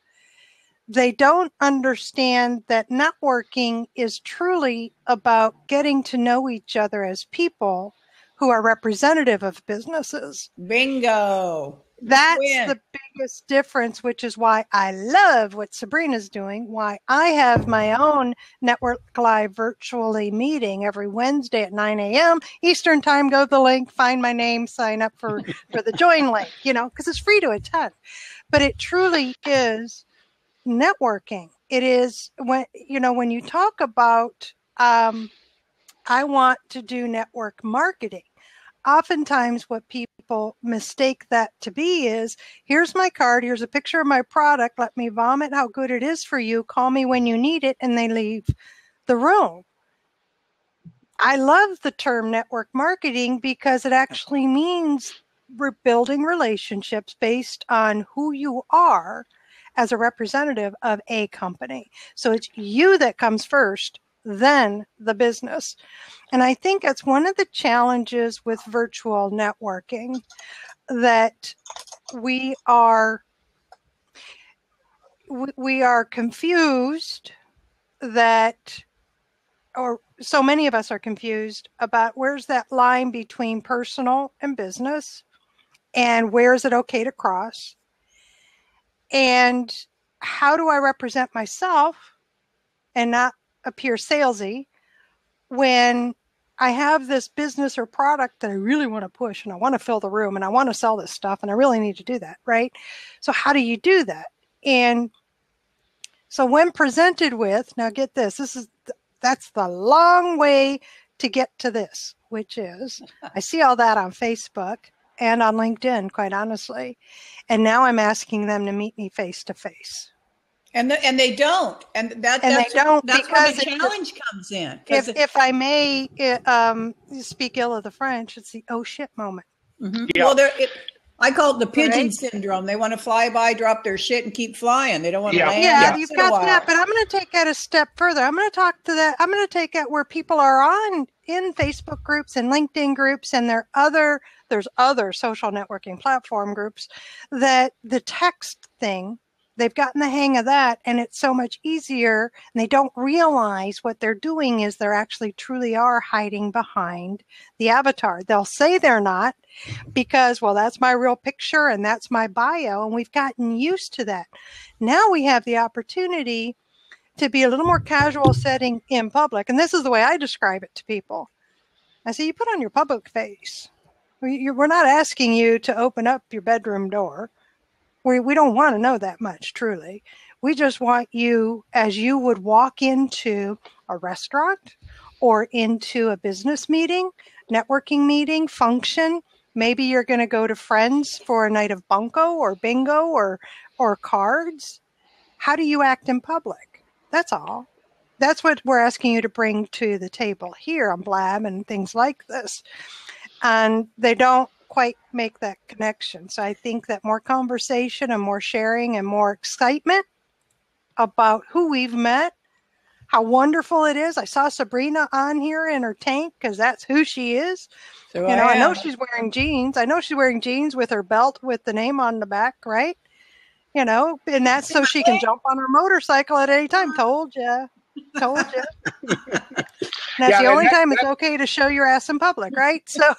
They don't understand that networking is truly about getting to know each other as people who are representative of businesses. Bingo. That's the biggest difference, which is why I love what Sabrina's doing, why I have my own Network Live virtually meeting every Wednesday at 9 a.m. Eastern time. Go to the link, find my name, sign up for the join link, because it's free to attend. But it truly is networking. It is when you talk about, I want to do network marketing. Oftentimes what people mistake that to be is, here's my card, here's a picture of my product, let me vomit how good it is for you, call me when you need it, and they leave the room. I love the term network marketing because it actually means we're building relationships based on who you are as a representative of a company. So it's you that comes first, then the business. And I think it's one of the challenges with virtual networking, that we are confused or so many of us are confused about where's that line between personal and business, and where is it okay to cross, and how do I represent myself and not appear salesy when I have this business or product that I really want to push, and I want to fill the room, and I want to sell this stuff, and I really need to do that, right? So how do you do that? And so when presented with, now get this, that's the long way to get to this, which is, I see all that on Facebook and on LinkedIn, quite honestly. And now I'm asking them to meet me face to face. And they don't. That's where the challenge comes in. If I may speak ill of the French, it's the oh shit moment. Mm-hmm. Yeah. Well, I call it the pigeon syndrome. They want to fly by, drop their shit, and keep flying. They don't want to land. Yeah, you've got that. But I'm going to take that a step further. I'm going to talk to that. I'm going to take it where people are in Facebook groups and LinkedIn groups, and there's other social networking platform groups that the text thing, they've gotten the hang of that, and it's so much easier, and they don't realize what they're doing is they're actually truly are hiding behind the avatar. They'll say they're not because, well, that's my real picture and that's my bio, and we've gotten used to that. Now we have the opportunity to be a little more casual setting in public, and this is the way I describe it to people. I say, you put on your public face. We're not asking you to open up your bedroom door. We don't want to know that much, truly. We just want you, as you would walk into a restaurant or into a business meeting, networking meeting, function. Maybe you're going to go to friends for a night of bunco or bingo or cards. How do you act in public? That's all. that's what we're asking you to bring to the table here on Blab and things like this. And they don't quite make that connection. So I think that more conversation and more sharing and more excitement about who we've met, how wonderful it is. I saw Sabrina on here in her tank because that's who she is. So I know she's wearing jeans. I know she's wearing jeans with her belt with the name on the back, right? And that's so she can jump on her motorcycle at any time. Told you. That's the only time it's okay to show your ass in public, right? So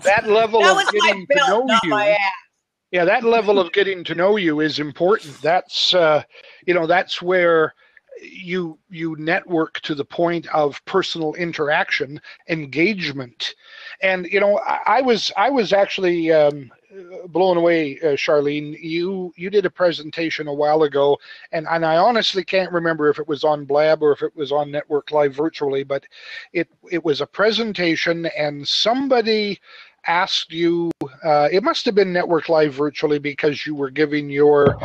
that level that of was getting my to belt, know not you. my ass. Yeah, that level of getting to know you is important. That's that's where you network to the point of personal interaction, engagement. And I was actually blown away, Charlene. You did a presentation a while ago, and I honestly can't remember if it was on Blab or if it was on Network Live Virtually, but it was a presentation, and somebody asked you, it must have been Network Live Virtually, because you were giving your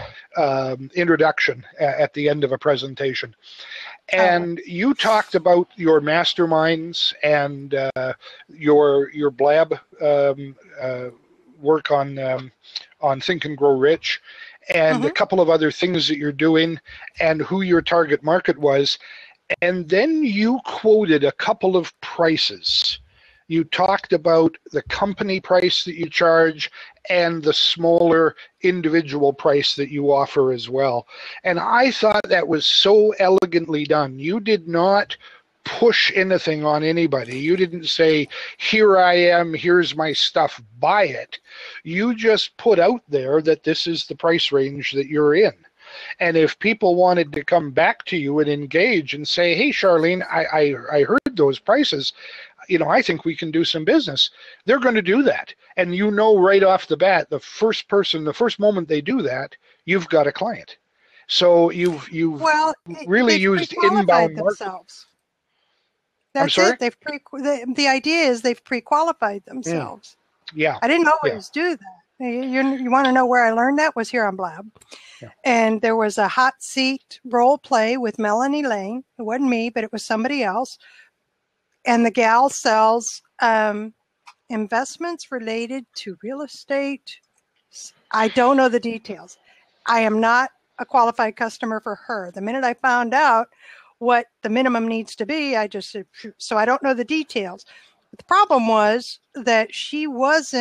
introduction at the end of a presentation. And you talked about your masterminds and your Blab work on Think and Grow Rich, and a couple of other things that you're doing, and who your target market was. And then you quoted a couple of prices. You talked about the company price that you charge and the smaller individual price that you offer as well. And I thought that was so elegantly done. You did not push anything on anybody. You didn't say, here I am, here's my stuff, buy it. You just put out there that this is the price range that you're in. And if people wanted to come back to you and engage and say, hey, Charlene, I heard those prices, I think we can do some business, they're going to do that. And right off the bat, the first moment they do that, you've got a client. So you've really used inbound marketing. That's it. The idea is they've pre-qualified themselves. Yeah. I didn't always do that. You want to know where I learned that? Was here on Blab. Yeah. And there was a hot seat role play with Melanie Lane. It wasn't me, but it was somebody else. And the gal sells investments related to real estate. I don't know the details. I am not a qualified customer for her. The minute I found out what the minimum needs to be, I just said, so I don't know the details. But the problem was that she was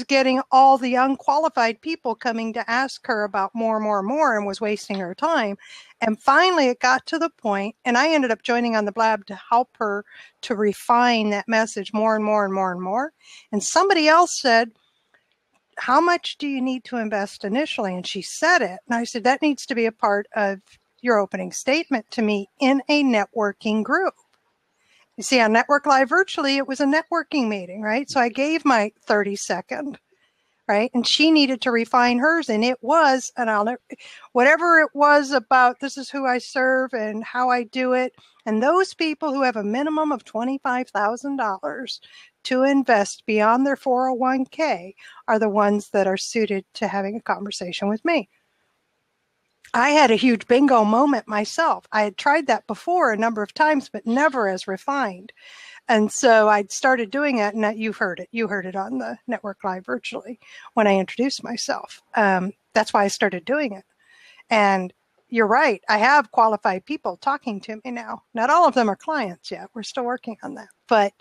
getting all the unqualified people coming to ask her about more, and was wasting her time. And finally it got to the point, and I ended up joining on the Blab to help her to refine that message more and more. And somebody else said, how much do you need to invest initially? And she said it. And I said, that needs to be a part of your opening statement to me in a networking group. You see, on Network Live Virtually, it was a networking meeting, right? So I gave my 30-second, right? And she needed to refine hers, and it was, whatever it was about, this is who I serve and how I do it. And those people who have a minimum of $25,000 to invest beyond their 401k are the ones that are suited to having a conversation with me. I had a huge bingo moment myself. I had tried that before a number of times, but never as refined. And so I started doing it, and you've heard it. You heard it on the Network Live Virtually when I introduced myself. That's why I started doing it. And you're right. I have qualified people talking to me now. Not all of them are clients yet. We're still working on that. But,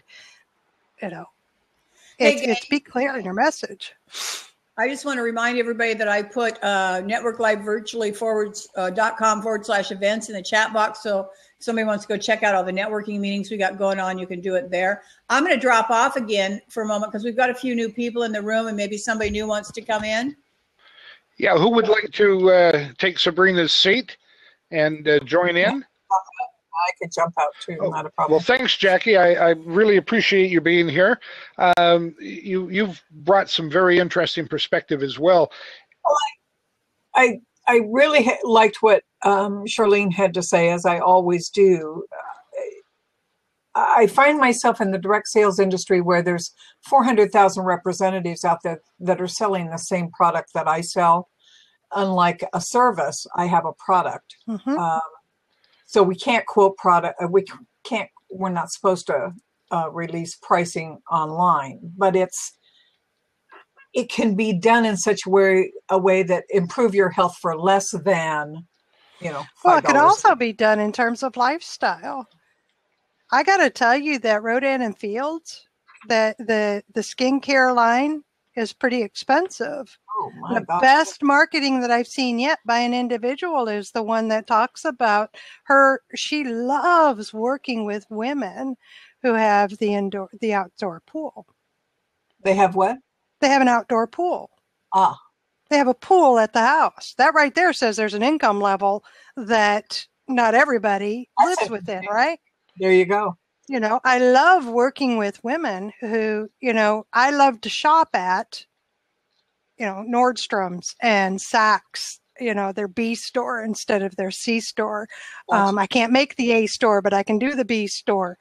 it's be clear in your message. I just want to remind everybody that I put networklivevirtually.com/events in the chat box. So if somebody wants to go check out all the networking meetings we got going on, you can do it there. I'm going to drop off again for a moment because we've got a few new people in the room, and maybe somebody new wants to come in. Yeah, who would like to take Sabrina's seat and join in? I could jump out too, not a problem. Well, thanks, Jackie. I really appreciate you being here. You've brought some very interesting perspective as well. I really liked what Charlene had to say, as I always do. I find myself in the direct sales industry where there's 400,000 representatives out there that are selling the same product that I sell. Unlike a service, I have a product. So we can't quote product. We're not supposed to release pricing online, but it can be done in such a way that improve your health for less than, $5. Well, it can also be done in terms of lifestyle. I got to tell you that Rodan and Fields, that the skincare line is pretty expensive. Oh my The gosh. best marketing that I've seen yet by an individual is the one that talks about she loves working with women who have the outdoor pool. They have what? They have an outdoor pool. Ah, They have a pool at the house. That right there says there's an income level that not everybody That's lives within, interesting. right? there you go. I love working with women who, I love to shop at, Nordstrom's and Saks, their B store instead of their C store. I can't make the A store, but I can do the B store.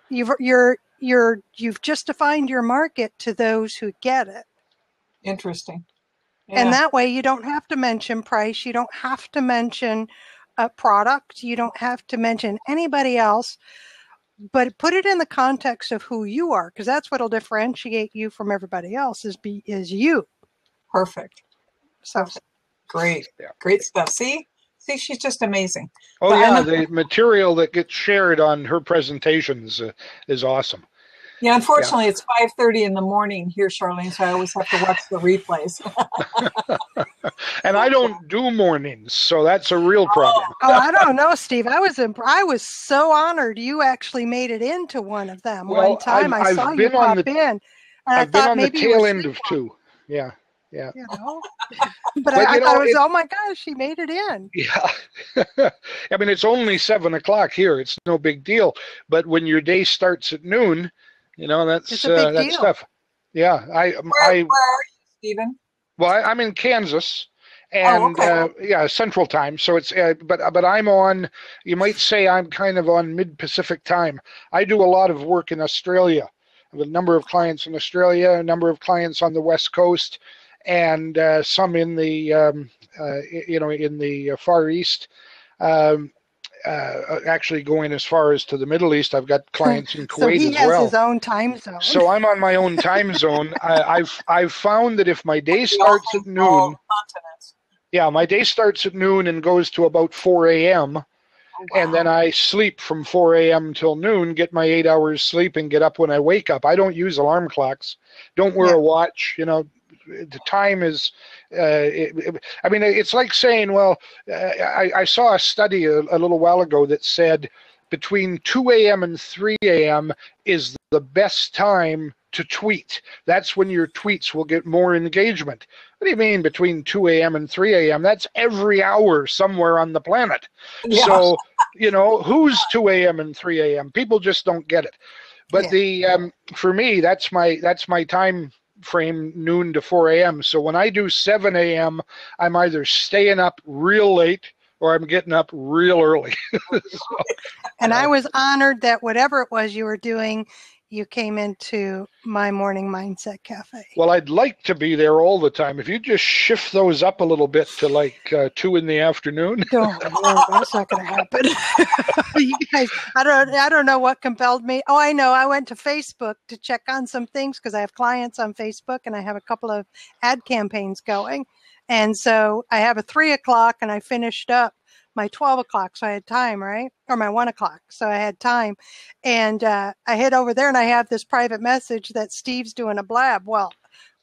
You've just defined your market to those who get it. Interesting. And Yeah. that way you don't have to mention price. You don't have to mention a product. You don't have to mention anybody else, but put it in the context of who you are, because that's what'll differentiate you from everybody else is you. Perfect. So Great. Yeah. Great stuff. See, she's just amazing. Oh But I yeah, know- the material that gets shared on her presentations is awesome. Yeah, unfortunately, it's 5:30 in the morning here, Charlene, so I always have to watch the replays. And I don't do mornings, so that's a real problem. I don't know, Steve. I was so honored you actually made it into one of them. Well, One time I I've saw you been on pop the- in, and I I've been thought on the maybe you were tail end of two. Yeah. But But, I thought it was, oh my gosh, she made it in. Yeah. I mean, it's only 7:00 here. It's no big deal. But when your day starts at noon, that's It's a big that's deal. tough. Yeah. Where are you, Stephen? I'm in Kansas, and okay. Central Time. So it's but I'm on. You might say I'm kind of on mid-Pacific time. I do a lot of work in Australia. I have a number of clients in Australia, a number of clients on the West Coast, and some in the in the Far East. Actually going as far as to the Middle East. I've got clients in So Kuwait he as has well. his own time zone. So I'm on my own time zone. I've found that if my day starts at All noon, continents. my day starts at noon and goes to about 4 a.m. Oh, wow. And then I sleep from 4 a.m. till noon, get my 8 hours sleep, and get up when I wake up. I don't use alarm clocks. Don't wear a watch. The time is. It's like saying, I saw a study a little while ago that said between 2 a.m. and 3 a.m. is the best time to tweet. That's when your tweets will get more engagement. What do you mean between 2 a.m. and 3 a.m.? That's every hour somewhere on the planet. Yeah. So, who's 2 a.m. and 3 a.m.? People just don't get it. But for me, that's my time frame, noon to 4 a.m. So when I do 7 a.m., I'm either staying up real late or I'm getting up real early. And I was honored that whatever it was you were doing, you came into my Morning Mindset Cafe. Well, I'd like to be there all the time. If you just shift those up a little bit to like 2 in the afternoon. No, that's not going to happen. You guys, I don't know what compelled me. Oh, I know. I went to Facebook to check on some things because I have clients on Facebook and I have a couple of ad campaigns going. And so I have a 3 o'clock and I finished up my 12 o'clock. So I had time, right? Or my 1 o'clock. So I had time. And I head over there and I have this private message that Steve's doing a blab. Well,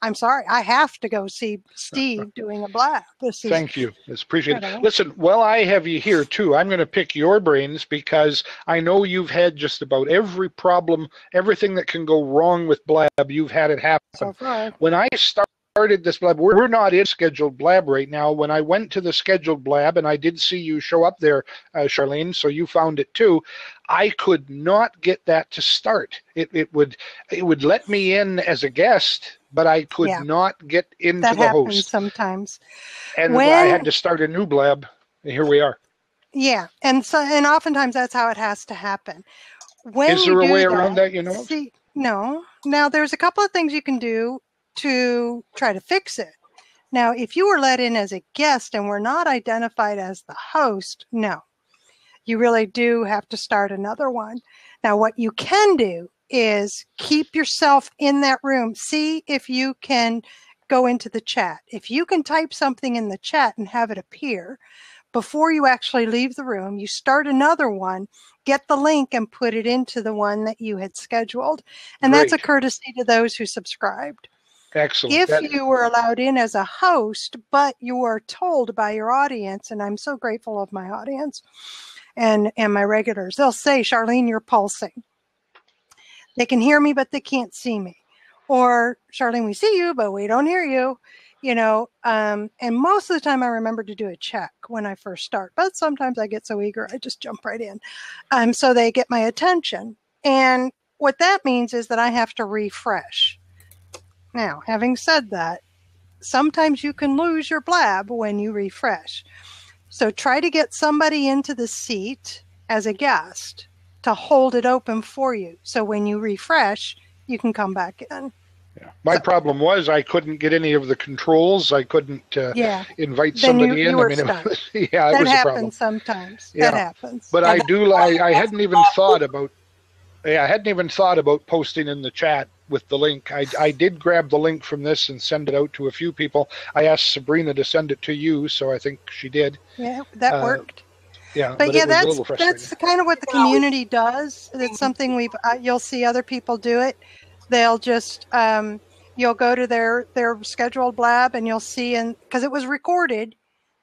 I'm sorry. I have to go see Steve doing a blab. Thank you. It's appreciated. Listen, while I have you here too, I'm going to pick your brains because I know you've had just about every problem, everything that can go wrong with blab, you've had it happen. So far. When I started this blab, we're not in scheduled blab right now. When I went to the scheduled blab, and I did see you show up there, Charlene, so you found it too, I could not get that to start. It would let me in as a guest, but I could not get into that the happens host. Sometimes. And I had to start a new blab, and here we are. Yeah, and oftentimes that's how it has to happen. Is there a way around that, See, no. Now, there's a couple of things you can do to try to fix it. Now, if you were let in as a guest and were not identified as the host, no. You really do have to start another one. Now, what you can do is keep yourself in that room. See if you can go into the chat. If you can type something in the chat and have it appear before you actually leave the room, you start another one, get the link and put it into the one that you had scheduled. And that's a Great. courtesy to those who subscribed. Excellent. If you were allowed in as a host, but you were told by your audience, and I'm so grateful of my audience and my regulars, they'll say, Charlene, you're pulsing. They can hear me, but they can't see me. Or, Charlene, we see you, but we don't hear you. You know, and most of the time I remember to do a check when I first start, but sometimes I get so eager, I just jump right in. So they get my attention. And what that means is that I have to refresh. Now, having said that, sometimes you can lose your blab when you refresh. So try to get somebody into the seat as a guest to hold it open for you. So when you refresh, you can come back in. Yeah. My problem was I couldn't get any of the controls. I couldn't invite somebody in. You were stuck. It that was a happens problem. sometimes. Yeah. That happens. But I hadn't even thought about. Yeah, I hadn't even thought about posting in the chat with the link. I did grab the link from this and send it out to a few people. I asked Sabrina to send it to you, so I think she did. Yeah, that worked. Yeah, but yeah, that's kind of what the community does. It's something you'll see other people do it. They'll just you'll go to their scheduled blab and you'll see, and because it was recorded,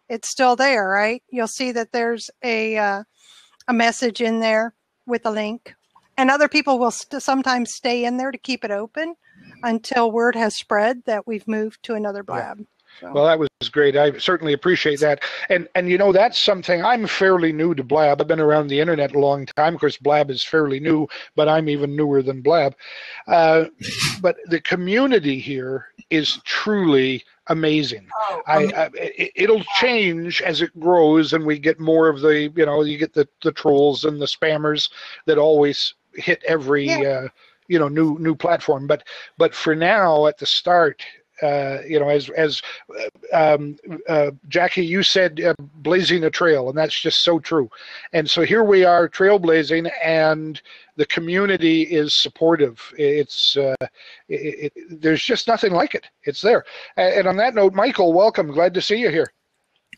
it's still there, right? You'll see that there's a message in there with a link, and other people will sometimes stay in there to keep it open until word has spread that we've moved to another blab. Yeah. So. Well, that was great. I certainly appreciate that. And you know, that's something, I'm fairly new to Blab. I've been around the internet a long time. Of course, Blab is fairly new, but I'm even newer than Blab. But the community here is truly amazing. It'll change as it grows and we get more of the, you know, you get the trolls and the spammers that always hit every, you know, new platform. But for now, at the start, you know, as Jackie, you said, blazing a trail, and that's just so true. And so here we are, trailblazing, and the community is supportive. It's there's just nothing like it. It's there. And on that note, Michael, welcome. Glad to see you here.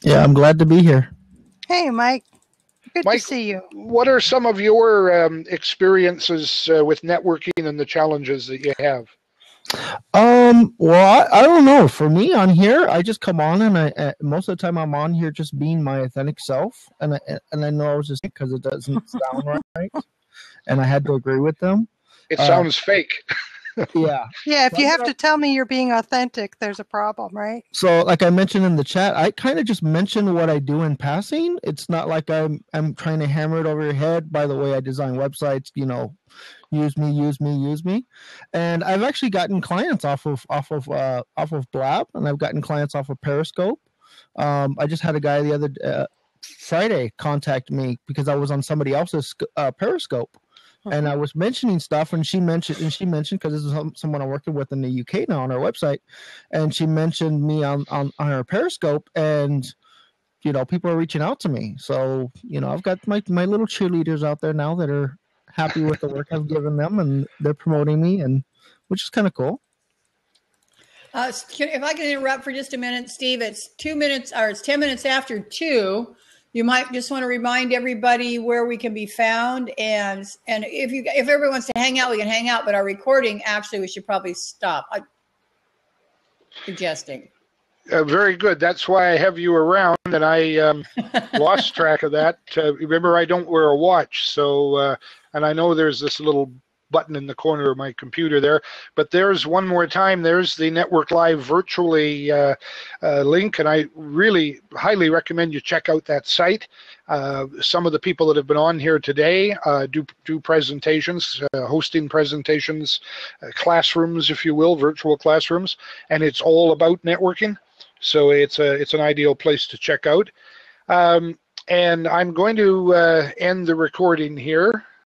Yeah, I'm glad to be here. Hey, Mike. Good Mike, to see you. What are some of your experiences with networking and the challenges that you have? Well, I don't know. For me on here, I just come on and I most of the time I'm on here just being my authentic self, and I know I was just because it doesn't sound right, and I had to agree with them. It sounds fake. Yeah. Yeah, if you have to tell me you're being authentic, there's a problem, right? So like I mentioned in the chat, I kind of just mention what I do in passing. It's not like I'm trying to hammer it over your head. By the way, I design websites, you know, use me. And I've actually gotten clients off of Blab, and I've gotten clients off of Periscope. I just had a guy the other Friday contact me because I was on somebody else's Periscope. And I was mentioning stuff, and she mentioned because this is someone I'm working with in the UK now on our website, and she mentioned me on her Periscope, and you know, people are reaching out to me. So you know, I've got my little cheerleaders out there now that are happy with the work I've given them, and they're promoting me, and which is kind of cool. If I can interrupt for just a minute, Steve, it's 2 minutes, or it's 10 minutes after 2. You might just want to remind everybody where we can be found, and if everyone wants to hang out, we can hang out. But our recording, actually, we should probably stop. I'm suggesting. Very good. That's why I have you around, and I lost track of that. Remember, I don't wear a watch, so and I know there's this little button in the corner of my computer there, but there's one more time, there's the Network Live virtually link, and I really highly recommend you check out that site. Some of the people that have been on here today do presentations, hosting presentations, classrooms, if you will, virtual classrooms, and it's all about networking, so it's an ideal place to check out. And I'm going to end the recording here.